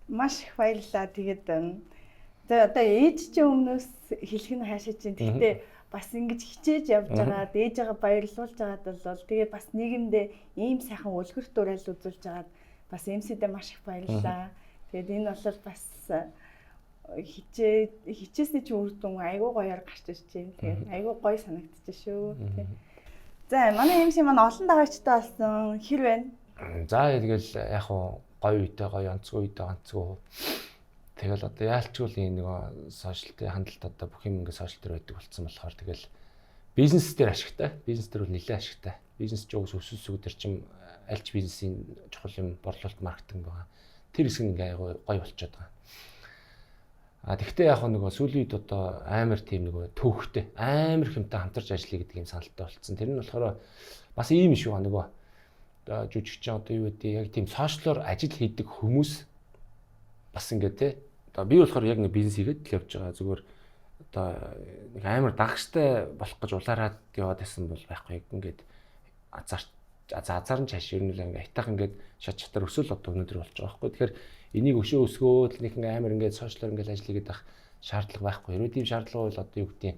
маш их баярлалаа. Тэгээд одоо ээж чинь өмнөөс хэлэх нь хаашаа чинь. Гэхдээ бас ингэж хичээж явж байгаа, ээжээгээ баярлуулж байгаад бол тэгээд бас нийгэмдээ ийм сайхан үлгэр дуурайл үзүүлж байгаад бас MC-дээ маш их баярлалаа. Тэгээд энэ бол бас хичээсний чинь үр дүн айгүй гоёор гарч ирж байна. Тэгээд айгүй гоё санагдчих шүү. За манай MC маань олон дагагчтай болсон хэр байна? За тэгэл яг хуу гоё үедээ гоё, онцгой үедээ онцгой. Тэгэл одоо яалчгүй энэ нэг сошиалтэй хандлт одоо бүх юм ингээд сошиал дээр байдаг болсон болохоор тэгэл бизнес дээр ашигтай. Бизнес дээр бол нэлээд ашигтай. Бизнес ч уус өсөлсөг дээр чим альч бизнесийн чухал юм борлуулалт маркетинг байгаа. Тэр хэсэг ингээ гоё болчиход байгаа. А тэгвэл яг нөгөө сүүлийн үед одоо амар тийм нөгөө төвхтэй амар хэмтэй хамтарч ажиллая гэдэг юм саналтай болцсон. Тэр нь болохоор бас ийм шүү нөгөө жүжигчин одоо юу гэдэг яг тийм сошиалор ажил хийдэг хүмүүс бас ингээ те одоо би болохоор яг нэг бизнес хийгээд л явж байгаа. Зүгээр одоо нэг амар дагагчтай болох гэж улаараад яваад байсан бол байхгүй ингээд азар нь чаш ер нь л ингээ хайтах ингээд шат чатар өсөөл одоо өнөдөр болж байгаа байхгүй. Тэгэхээр энийг өшөө өсгөөд нэг амар ингээд сошиалор ингээд ажиллая гэдэг шаардлага байхгүй. Хэрвээ тийм шаардлага бол одоо юу гэдэг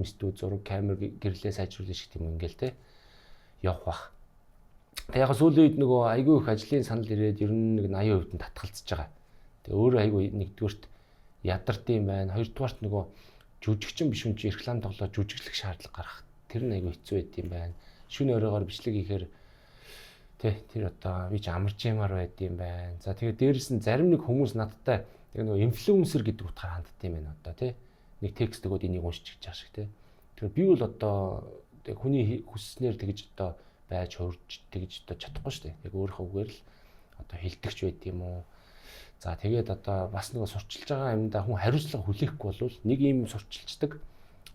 студ зураг камер гэрлээ сайжруулах шиг тийм ингээл те явах бах. Тэг яг сүүлийн үед нөгөө айгүй их ажлын санал ирээд ер нь нэг 80% нь татгалзаж байгаа. Тэг өөрөө айгүй нэгдүгürt ядарт юм байна. Хоёрдугаарт нөгөө жүжигчин биш хүн чи реклам тоглоод жүжиглэх шаардлага гарах. Тэр нь айгүй хэцүү байд юм байна. Шүн өрөөгөр бичлэг хийхээр тэр одоо би ч амарч ямаар байд юм байна. За тэгээд дээрэс нь зарим нэг хүмүүс надтай Тэгээ нөгөө инфлюенсер гэдэг утгаар ханддаг юм байна одоо тий. Нэг текст өгөөд энийг уншиж чаж шиг тий. Тэгэхээр би бол одоо хүний хүсснээр тэгж одоо байж хурж тэгж одоо чадахгүй шүү дээ. Яг өөрийнхөө үгээр л одоо хилдэгч байд юм уу. За тэгээд одоо бас нэг сурчилж байгаа юмдаа хүн хариуцлага хүлээхгүй болвол нэг юм сурчилчдаг.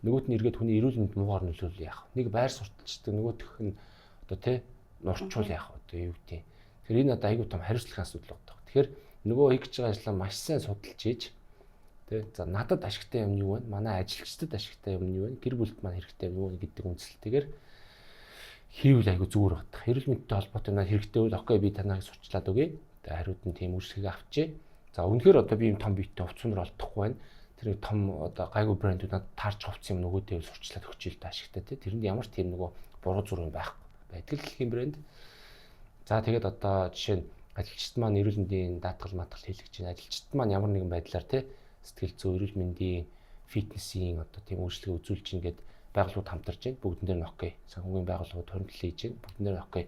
Нөгөөт нь эргээд хүний эрүүл мэнд муугаар нөлөөлөл яах вэ? Нэг байр сурталчдаг, нөгөөх нь одоо тий нурчвал яах вэ? Одоо юу гэдэг. Тэгэхээр энэ одоо айгүй том хариуцлагын асуудал байна. Тэгэхээр нөгөө хийж байгаа ажлаа маш сайн судалж хийж тий за надад ашигтай юм юу вэ? Манай ажилчдад ашигтай юм юу вэ? Гэр бүлд маань хэрэгтэй юм юу вэ гэдэг үндсэлтэйгээр хийвэл айгүй зүгээр байна. Эрүүл мэндтэй холбоотой надад хэрэгтэй бол окей би таныг сурчлаад өгье. Тэгээ хариуд нь тийм үрсгийг авчээ. За үнэхээр одоо би юм том биеттэй хувцсанаар олдохгүй байна. Тэр том одоо гайгүй брэндүүд надад таарч хувцсан юм нөгөөдөө сурчлаад өгч ийл та ашигтай тий. Тэрэнд ямар ч тийм нөгөө буруу зүрх байхгүй. Байдаг л гэх юм брэнд. За тэгээд одоо жишээ нь ажилчид маань эрүүл мэндийн даатгал матгал хийлгэж байна. Ажилчид маань ямар нэгэн байдлаар тий сэтгэл зүй эрүүл мэндийн фитнесийн одоо тийм үйлчлэгээ үзүүлж ингээд байгууллагууд хамтарч байна. Бүгдэн дээр нь окей. Санхүүгийн байгууллагууд хөрөнгө хийж байна. Бүгдэн дээр окей.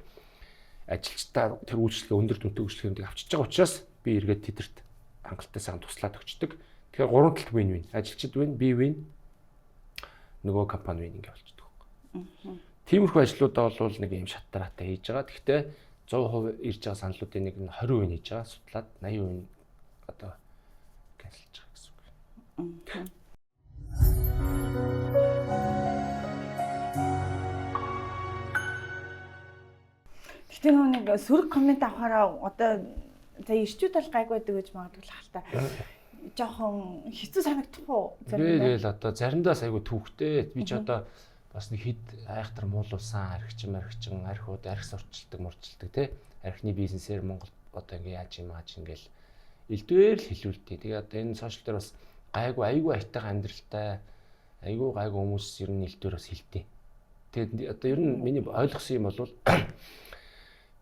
Ажилчдаа тэр үйлчлэгээ өндөр дүнтэй үйлчлэгээнүүдийг авчиж байгаа учраас би эргээд тэдэрт хангалттай сайн туслаад өгчдөг. Тэгэхээр гурван талд win-win. Ажилчид win, би win, нөгөө компани win ингэ болчихдог. Тиймэрхүү ажлуудаа бол нэг юм шатараатай хийж байгаа. Гэхдээ 100% ирж байгаа саналуудын нэг нь 20% хийж байгаа. Судлаад 80% одоо cancelж байгаа гэсэн үг. Гэтэ нэг сөрөг коммент авахаараа одоо за ирчүүд бол гайг байдаг гэж магадгүй л хаалта. Жохон хэцүү санагдах уу? Тэгэл одоо заримдаа айгу түүхтэй. Би ч одоо бас нэг хэд айхтар муулуулсан архичин архиуд архи сурчилдаг мурчилдаг тий. Архины бизнесээр Монгол одоо ингэ яаж юм ааж ингээл элдвээр л хэлүүлдэг. Тэгээ одоо энэ сошиал дээр бас айгу айтайхан амьдралтай айгу гайгүй хүмүүс ер нь элдвээр бас хэлдэг. Тэгээд одоо ер нь миний ойлгосон юм бол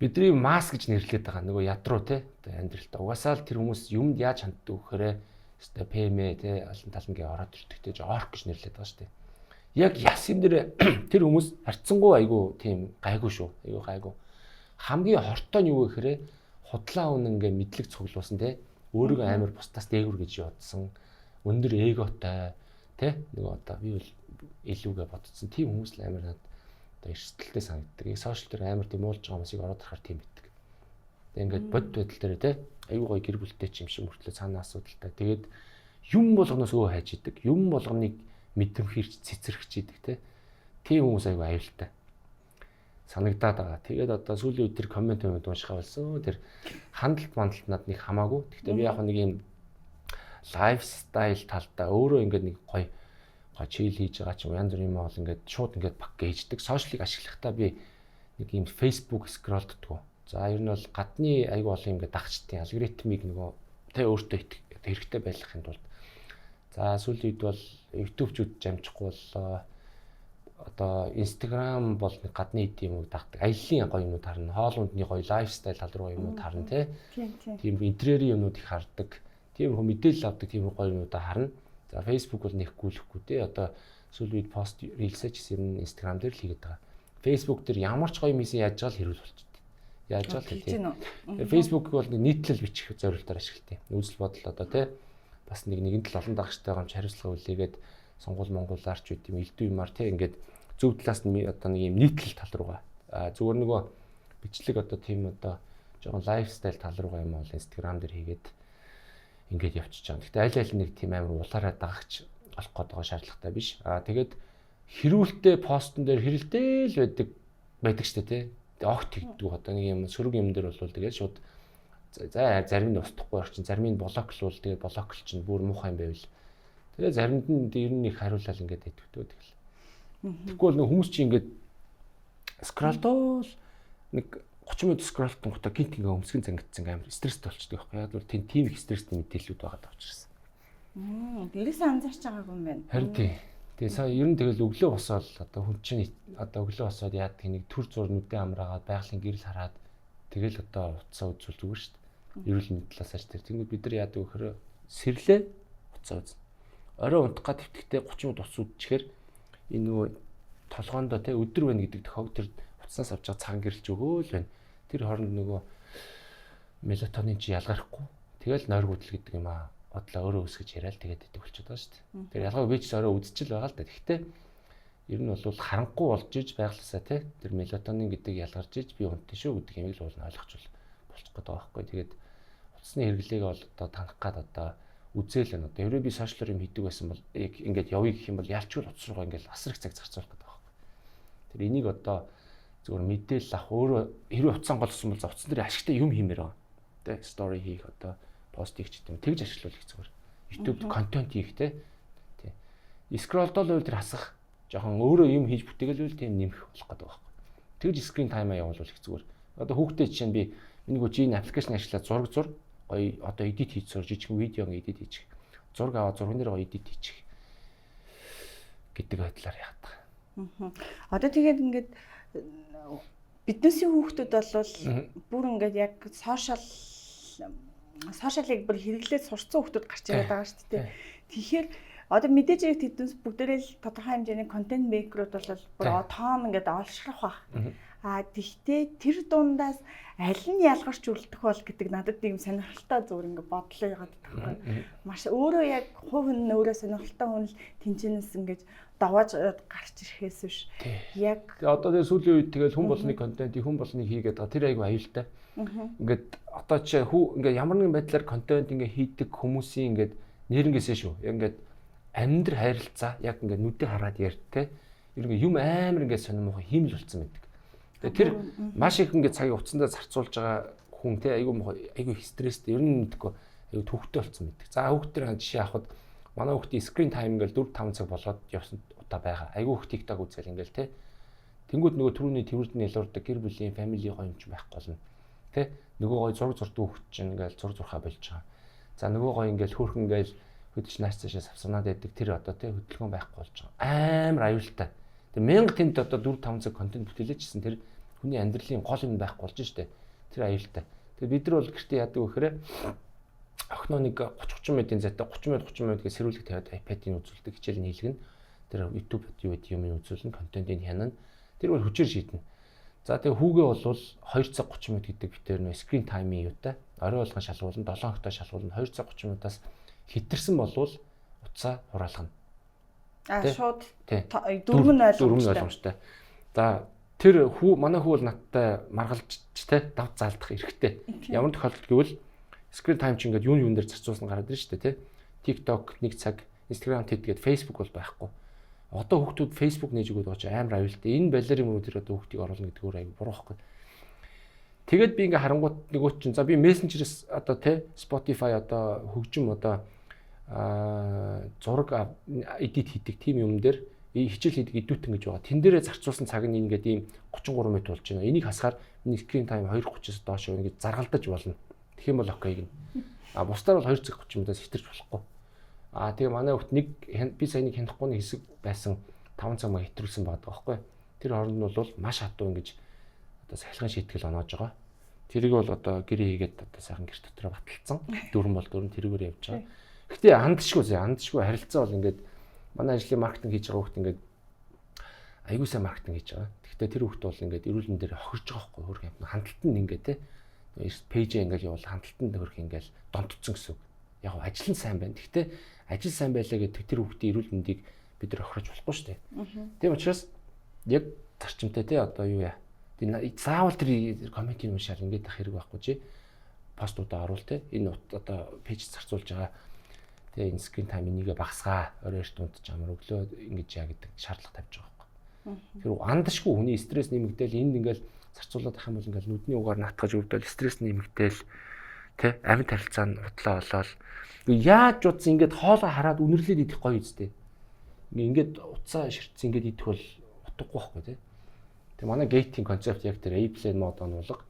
бидний маск гэж нэрлэдэг байгаа нөгөө ядруу те амьдралтай. Угаасаа л тэр хүмүүс юмд яаж ханддаг вэхээр өстой ПМ те олон талангийн ороод ирдэг те орк гэж нэрлэдэг байгаа шүү дээ. Яг ясын дээр тэр хүмүүс харьцангуй айгүй тийм гайгүй шүү. Айгүй гайгүй. Хамгийн хортой нь юу вэ гэхээр худлаа үнэн ингээ мэдлэг цуглуулсан те өөрийгөө амар бусдаас дээгүр гэж бодсон. Өндөр эготой те нөгөө одоо би бол илүүгээ бодсон. Тийм хүмүүс л амар надад одоо эрсдэлтэй санагддаг. Яг сошиал дээр амар тийм уулж байгаа хүмүүсийг ороод харахаар тийм битдэг. Тэгээ ингээд бод байдал дээр те аюу гой гэр бүлтэй ч юм шиг мөртлөө цаанаа асуудалтай. Тэгээд юм болгоноос өө хайж идэг. Юм болгоныг мэдрэмхэрч цэцэрхэж идэг те. Тийм хүмүүс аюу аюултай. Санагдаад байгаа. Тэгээд одоо сүүлийн үед тэр коммент уншихаа болсон. Тэр хандлт мандалт над нэг хамаагүй. Гэхдээ би яг нэг юм лайфстайл талдаа өөрөө ингээд нэг гоё чийл хийж байгаа ч янз бүр юм бол ингээд шууд ингээд баг гейждэг. Сошиалыг ашиглахдаа би нэг юм Facebook скролддог. За ер нь бол гадны аягүй олон ингээд дагчдын алгоритмыг нөгөө тэ өөртөө хэрэгтэй байлгахын тулд. За сүүлийн үед бол YouTube-чуд жамчихгүй боллоо. Одоо Instagram бол нэг гадны ид юм уу дагдаг. Аяллаа гоё юмуд харна. Хоолундны гоё лайфстайл тал руу юмуд харна тий. Тийм интерьерийн юмуд их хардаг. Тийм хөө мэдээлэл авдаг тийм гоё юмудаа харна. За Facebook бол нэг гүйлэхгүй те одоо сүүлийн үед пост рилсэж гэсэн Instagram дээр л хийгээд байгаа. Facebook дээр ямар ч гоё мисэн яаж байгаа л хэрүүл болчихд. Яаж байгаа л тийм. Facebook бол нийтлэл бичих зорилтоор ашигладаг. Үзэл бодол одоо те бас нэгэн тал олон дагчтай гомч хариуцлага үлээгээд сонгуул монголаарч үт юм элдв юмар те ингээд зөв талаас нь одоо нэг юм нийтлэл тал руугаа зүгээр нөгөө бичлэг одоо тийм одоо жоохон лайфстайл тал руугаа юм бол Instagram дээр хийгээд ингээд явчихж байгаа. Гэхдээ аль нэг тийм амар улаараа дагагч олох гээд байгаа шаардлагатай биш. Тэгээд хэрүүлтэй постн дээр хэрэлдээл байдаг штэ тий. Огт тэгдэг одоо нэг юм сөрөг юм дээр бол тэгээд шууд за зарим нь устдахгүй орчин зарим нь блоклуул тэгээд блоклч чинь бүр муухай юм байвал. Тэгээд заримд нь ер нь их хариулал ингээд идэвхтэй тэгэл. Тэгвэл нэг хүмүүс чинь ингээд скролдол нэг 30 минут скролтон гутаа гинт ингээ өмсгөн зангидсан амар стресстэй болчихдог байхгүй яг бол тийм их стресстэй мэдээлэлүүд байгаа тавчирсан. Дээрээс анзаарч байгаагүй юм байна. Харин тий. Тэгээ сая ер нь тэгэл өглөө босоод одоо хүн чинь одоо өглөө босоод яад тийг төр зур нүдэн амраагаад байгалийн гэрэл хараад тэгэл одоо уцаа үзүүл зүгээр шүү дээ. Эрүүл мэндийн талаас ч тэр тэнгууд бид нар яадаг вөхөр сэрлээ уцаа үзнэ. Орой унтах гад твтгэхдээ 30 минут ус үдчихээр энэ нөгөө толгоондоо тий өдөр байна гэдэг тохиог тэр уцснаас авч байгаа цагаан гэрэлж өгөөл байна. Тэр хооронд нөгөө мелатонин чи ялгархгүй. Тэгэл нойр гүдэл гэдэг юм аа. бодлоо өөрөө үсгэж яриад тэгээд идэх болчиход байгаа шүү дээ. Тэр ялгаа би ч өөрөө үдчихэл байгаа л да. Гэхдээ ер нь бол харанхуй болж иж байгласаа тий тэр мелатонин гэдэг ялгарч иж би унтсан шүү гэдэг юмыг л ойлгочихвол болчих гээд байгаа байхгүй. Тэгээд утасны хэрэглээг бол одоо танах гад одоо үзэл нь одоо ерөө би сошиалор юм хийдэг байсан бол ингээд явъя гэх юм бол ялчгүй утас руугаа ингээд асар их цаг зарцуулах гэдэг байгаа байхгүй. Тэр энийг одоо зөвхөн мэдээлэл авах өөрөө хэрвээ утсан голсон бол утас дээр ашигтай юм хиймээр байгаа. Тэ стори хийх одоо пост хийх гэдэг юм тэгж ашиглавал их зүгээр. YouTube контент хийх тий. Скролдол үйл тэр хасах жоохон өөрөө юм хийж бүтээгээл тийм нэмэх болох гэдэг байгаа байхгүй. Тэгж скрин таймаа явуулвал их зүгээр. Одоо хүүхдээ жишээ нь би миний гоо аппликейшн ашиглаад зураг гоё одоо эдит хийж сурж жижиг видеог эдит хийчих. Зураг аваад зурган дээр гоё эдит хийчих гэдэг байдлаар яадаг. Одоо тэгээд ингээд биднээсийн хүүхдүүд бол бүр ингээд яг сошиалыг бүр хэрэглээд сурцсан хүүхдүүд гарч ирээд байгаа шүү дээ. Тэгэхээр одоо мэдээж яг тэднээс бүгдээрээ л тодорхой хэмжээний контент мейкерүүд бол бүр том ингээд олшрах баг. Тэгтээ тэр дундаас аль нь ялгарч үлдэх бол гэдэг надад тийм сонирхолтой зүгээр ингээд бодлоо яагаад гэвэл маш өөрөө яг хувь хүн өөрөө сонирхолтой хүн л тэнцэнэс ингээд давааж гарч ирэхээс биш. Яг одоо тэр сүүлийн үед тэгэл хүн болгоны контентийг хүн болгоны хийгээд байгаа тэр айгүй аюултай. Ингээд одоо чи ингээд ямар нэгэн байдлаар контент ингээд хийдэг хүмүүсийн ингээд нэрнгээсээ шүү. Ингээд амьдрал харилцаа яг ингээд нүдийг хараад ярьдтэй. Ер нь юм амар ингээд сонирмоо хиймэл болцсон байдаг. Тэгээ тэр маш их ингээд цагийг утсандаа зарцуулж байгаа хүн те айгүй стресстэй ер нь мэдгүй айгүй төвхтэй болцсон байдаг. За хүүхдэр жишээ авахад манай хүүхдийн screen time ингээл 4-5 цаг болоод явсан удаа байгаа. Айгүй хүүхд TikTok үзэл ингээл те. Тэнгүүд нөгөө түрүүний тэрвэрдний ялуурдаг гэр бүлийн family гоё юм ч байхгүй болно. Тэ нөгөө гоё зураг зурдаг хүүхд чинь ингээл зураг зурхаа болж байгаа. За нөгөө гоё ингээл хөөрхөн ингээл хөдөлж нааш цаашаа савсанаад байдаг тэр одоо те хөдөлгөөн байхгүй болж байгаа. Амар аюултай. Тэгээ 1000 тэмд одоо 4-5 цаг контент бүтээлээчсэн тэр хүний амьдралын гол юм байхгүй болж штэ. Тэр аюултай. Тэгээ бид нар бол гэртээ яадаг вэ гэхээр охиноо нэг 30-30 минутын зайтай 30 минут гэж сэрүүлэг тавиад iPad-ийг үзүүлдэг хичээл нийлгэн. Тэр YouTube юу гэдэг юм үзүүлнэ, контентыг хянана. Тэр бол хүчээр шийднэ. За тэгээ хүүгээ бол 2 цаг 30 минут гэдэг битээр нөө screen time-ийн юутай. Орой болгон шалгуулна, 7 хоногтой шалгуулна. 2 цаг 30 минутаас хитэрсэн болвол утсаа хураалгана. Шууд дөрвөн ойлгомжтой. За тэр манай хүү бол надтай маргалж те дав заалдах эрхтэй. Ямар тохиолдолд гэвэл screen time чи ингээд юун дээр зарцуулсан гараад ирж штэ те. TikTok 1 цаг, Instagram тэгээд Facebook бол байхгүй. Одоо хүүхдүүд Facebook нээж өгöd байгаа чи амар аюултай. Энэ балерын мөрөд тэр одоо хүүхдийг оруулна гэдэг өөр аюул буруу байхгүй. Тэгээд би ингээ харангуут нөгөө чинь за би Messenger-с одоо те Spotify одоо хөгжим одоо зураг эдит хийдэг тим юм дээр хичээл хийдэг идүүтэн гэж байгаа. Тэн дээрээ зарцуулсан цаг нь ингээд ийм 33 минут болж байна. Энийг хасгаар миний screen time 2:30-с доош ингээд заргалдаж болно. Тэгэх юм бол окей гин. Бусдаар бол 2 цаг 30 минутаас хитэрч болохгүй. Тэгээ манай хүүхд нэг би сая нэг хянахгүй хэсэг байсан 5 цаг маа хэтрүүлсэн байдаг байхгүй. Тэр хооронд нь бол маш хатуу ингэж одоо сахилгын шийтгэл оноож байгаа. Тэрийг бол одоо гэрээ хийгээд одоо сайхан гэр дотроо баталцсан. Дөрөн бол дөрөн тэрүүгээр явж байгаа. Гэхдээ андшгүй харилцаа бол ингээд манай ажлын маркетинг хийж байгаа хүүхд ингээд аягүй сайн маркетинг хийж байгаа. Гэхдээ тэр хүүхд бол ингээд эрүүл мэндээр хохирж байгаа байхгүй хөрх юм. Хандлтанд ингээд те пэйжээ ингээд явуул хандлтанд хөрх ингээд донтцсон гэсэн үг. Яг ажил нь сайн байна. Гэхдээ ажил сайн байлаа гэдэг тэр хүүхдийн эрүүл мэндийг бид нар хохирож болохгүй шүү дээ. Тийм учраас яг зарчимтай те одоо юу яа. Заавал тэр комментиг уншаал ингээд ах хэрэг байхгүй чи постуудаа оруул те энэ одоо пэйж зарцуулж байгаа те энэ screen time энийг багасгаа орой эрт унтж амар өглөө ингэж яа гэдэг шаардлага тавьж байгаа байхгүй. Тэр андашгүй хүний стресс нэмэгдээл энд ингээл зарцуулаад ах юм бол ингээл нүдний угаар наатгаж өвдөл стресс нэмэгдээл те амин тарилцаа нь утлаа болоод яаж утсан ингээд хоолоо хараад үнэрлээд идэх гоё үстэй. Ингээд утсаа ширтсэн ингээд идэх бол утгагүй байхгүй те. Тэгээ манай гейтинг концепт яг тэр airplane мод онуулга.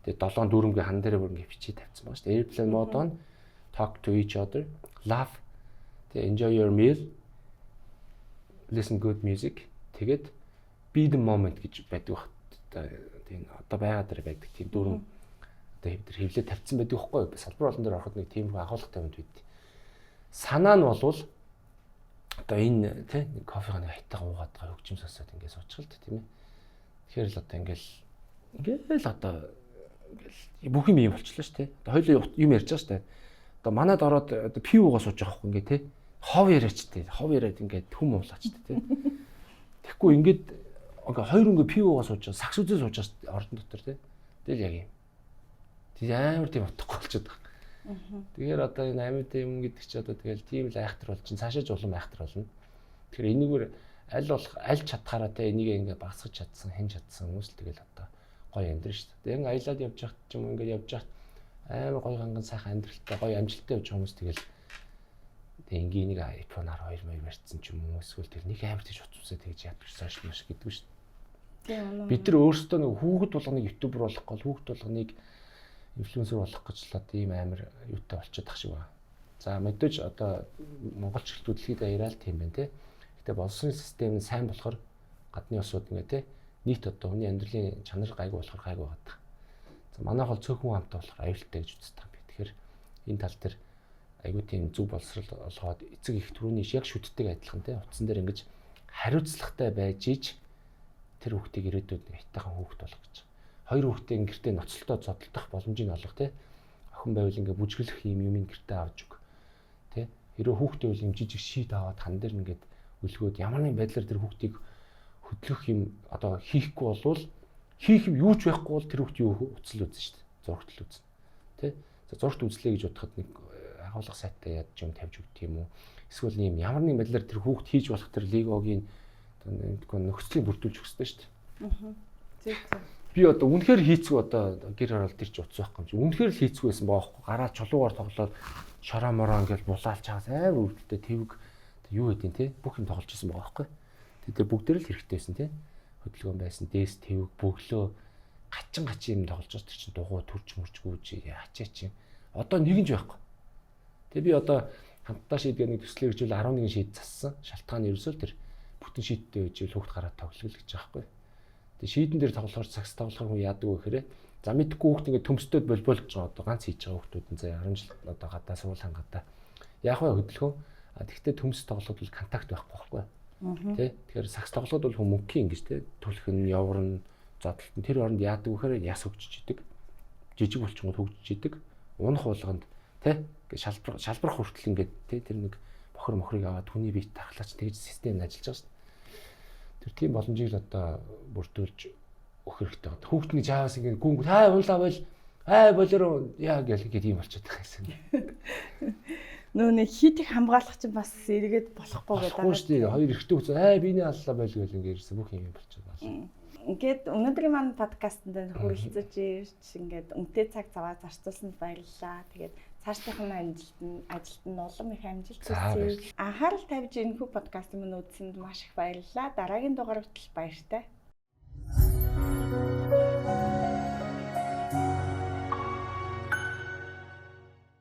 Тэгээ 7 дүүрэмгийн хан дээр бүр ингээд бичиж тавьсан байна шүү дээ. Airplane mode on, talk to each other, laugh, тэгээ enjoy your meal, listen good music. Тэгээд be the moment гэж байдаг баг. Тийм одоо байгаа дээр байдаг тийм дүүрэм одоо хэвдэр хевлээ тавьсан байдаг байхгүй юу? Салбар олон дээр ороход нэг тийм агуулгатай юмд байд. Санаа нь болвол одоо энэ тий кофега нэг хайтаа уугаад байгаа хөгжим сонсоод ингээд суучихлаа тийм ээ. Тэгэхээр л одоо ингээл одоо бүх юм болчихлоо шүү дээ. Одоо хоёул юм ярьж байгаа шүү дээ. Одоо манад ороод одоо пивгоо сууж байгаа хөөхгүй ингээ те. Хов яриач те. Хов яриад ингээ хүм уулаач те. Тэгэхгүй ингээд ингээ хоёр ингээ пивгоо сууж байгаа. Сакс үзээ сууж байгаа ордон дотор те. Тэгэл яг юм. Тэг амар тийм утгагүй болчиход байгаа. Тэгэхээр одоо энэ амьд юм гэдэг чи одоо тэгэл тийм л айхтар бол чин цаашаа ч улам айхтар болно. Тэгэхээр энийгээр аль чадхаараа те энийг ингээ багасгаж чадсан, хэн чадсан хүмүүс л тэгэл одоо гоё амьдрын шүү дээ. Ингээ аялаад явж байхад ч юм ингээ явж байхад амар гоё ганган сайхан амьдралтай гоё амжилттай явж байгаа хүмүүс тэгэл тэг ингийн нэг iPhone 12 маяг барьцсан ч юм уу эсвэл тэр нэг амар тийж утсаа тэгж яддаг сошиал маш гэдэг шүү дээ. Бид нар өөрсдөө нэг хүүхэд болгоныг ютубер болох гол хүүхэд болгоныг инфлюенсер болох гэж л одоо ийм амар юутай болчиход тах шиг байна. За мэдээж одоо монголчууд дэлхийд даяараа л тийм байна те. Гэтэ боловсролын систем нь сайн болохоор гадны улсууд ингээ те нийт одоо хүний амьдралын чанар гайгүй болохоор гайгүй байдаг. За манайх бол цөөхөн хамтаа болохоор аюултай гэж үздэг юм би. Тэгэхээр энэ тал дээр айгүй тийм зөв боловсрол олгоод эцэг их түрүүний яг шүтдэг адилхан те утсан дээр ингэж хариуцлагатай байж иж тэр хүүхдийг ирээдүйд хайтайхан хүүхд болох гэж. Хоёр хүүхдээ гэртээ ноцолтой зодтолдох боломжийг олох те. Охин байвал ингээ бүжиглэх юм гэртээ авч өг. Тэ хэрэв хүүхдээ бол юм жижиг шийд аваад хан дээр ингээд өлгөөд ямар нэгэн байдлаар тэр хүүхдийг хөдлөх юм одоо хийхгүй болвол хийх юм юу ч байхгүй бол тэр хүүхд юу уцал үзнэ шүү дээ. Зургтал үзнэ. Тэ. За зургт үзлээ гэж бодоход нэг агуулга сайттай яд юм тавьж өгдөг юм уу? Эсвэл юм ямар нэгэн байдлаар тэр хүүхд хийж болох тэр легогийн одоо нөхцөлийг бүрдүүлж өгч шүү дээ. Би одоо үнэхээр хийцгүй одоо гэр оролт ирж утас байхгүй юм чи. Үнэхээр л хийцгүй байсан баахгүй. Гараа чулуугаар тоглоод шороо мороо ингээл булаалч чагаас амар өвдөлтөй твэг юу хэдин те бүх юм тоглож исэн байгаа байхгүй. Тэгээд бүгдээр л хэрэгтэйсэн те. Хөдөлгөөн байсан, дээс твэг, бөглөө гачин юм тоглож байгаа чинь дугуй төрж мөрчгүүж яачаа чи. Одоо нэг нь ч байхгүй. Тэгээд би одоо хамтдаа шийдгээ нэг төслөө гэж 11 шийд зассан. Шалтгаан нь ерөөсөө тэр бүтэн шийдтэй байж хүүхд гараад тоглол гэж байгаа байхгүй. Тэгээд шийдэн дээр тоглохоор цагс тоглохоор хүн яадаг вэ гэхээр за мэдхгүй хүүхд ингээд төмсдөд болбол гэж одоо ганц хийж байгаа хүүхдүүд нь за 10 жил одоо гадаа сургууль гадаа яах вэ хөдөлгөөн. А тэгтээ төмс тоглоход бол контакт байхгүй байхгүй. Тэ тэгэхээр сакс тоглоход бол хүн мөнгөний ингэж тэ түлхэн яварна зодтолт тэр оронд яадаг вэ гэхээр яс хөгжиж идэг. Жижиг булчингууд хөгжиж идэг. Унах болгонд тэ шалбар хүртэл ингээд тэ тэр нэг бохор мохрыг аваад хүний биет тархлаач тэгж систем нь ажиллаж байгаа шүү дээ. Тэр тийм боломжийг л одоо бүрдүүлж өгөх хэрэгтэй байна. Хүүхдний жаавас ингээд гүнгүүд хаа унлаа бол болоро яа гэх ийм болчиход байгаа юм. Нөөний хит их хамгаалах чинь бас эргээд болохгүй гэдэг. Болохгүй шүү дээ. Хоёр эрэгтэй хүч биний аллаа байл гэл ингээд ирсэн бүх юм болчиход байна. Ингээд өнөөдрийн маань подкастт дээр хүрэлцэж ирж ингээд үнэтэй цаг цаваа зарцуулсанд баярлалаа. Тэгээд цаашдынхаа ажилд нь улам их амжилт хүсье. Анхаарал тавьж энэхүү подкаст минь үзсэнд маш их баярлалаа. Дараагийн дугаар хүртэл баяртай.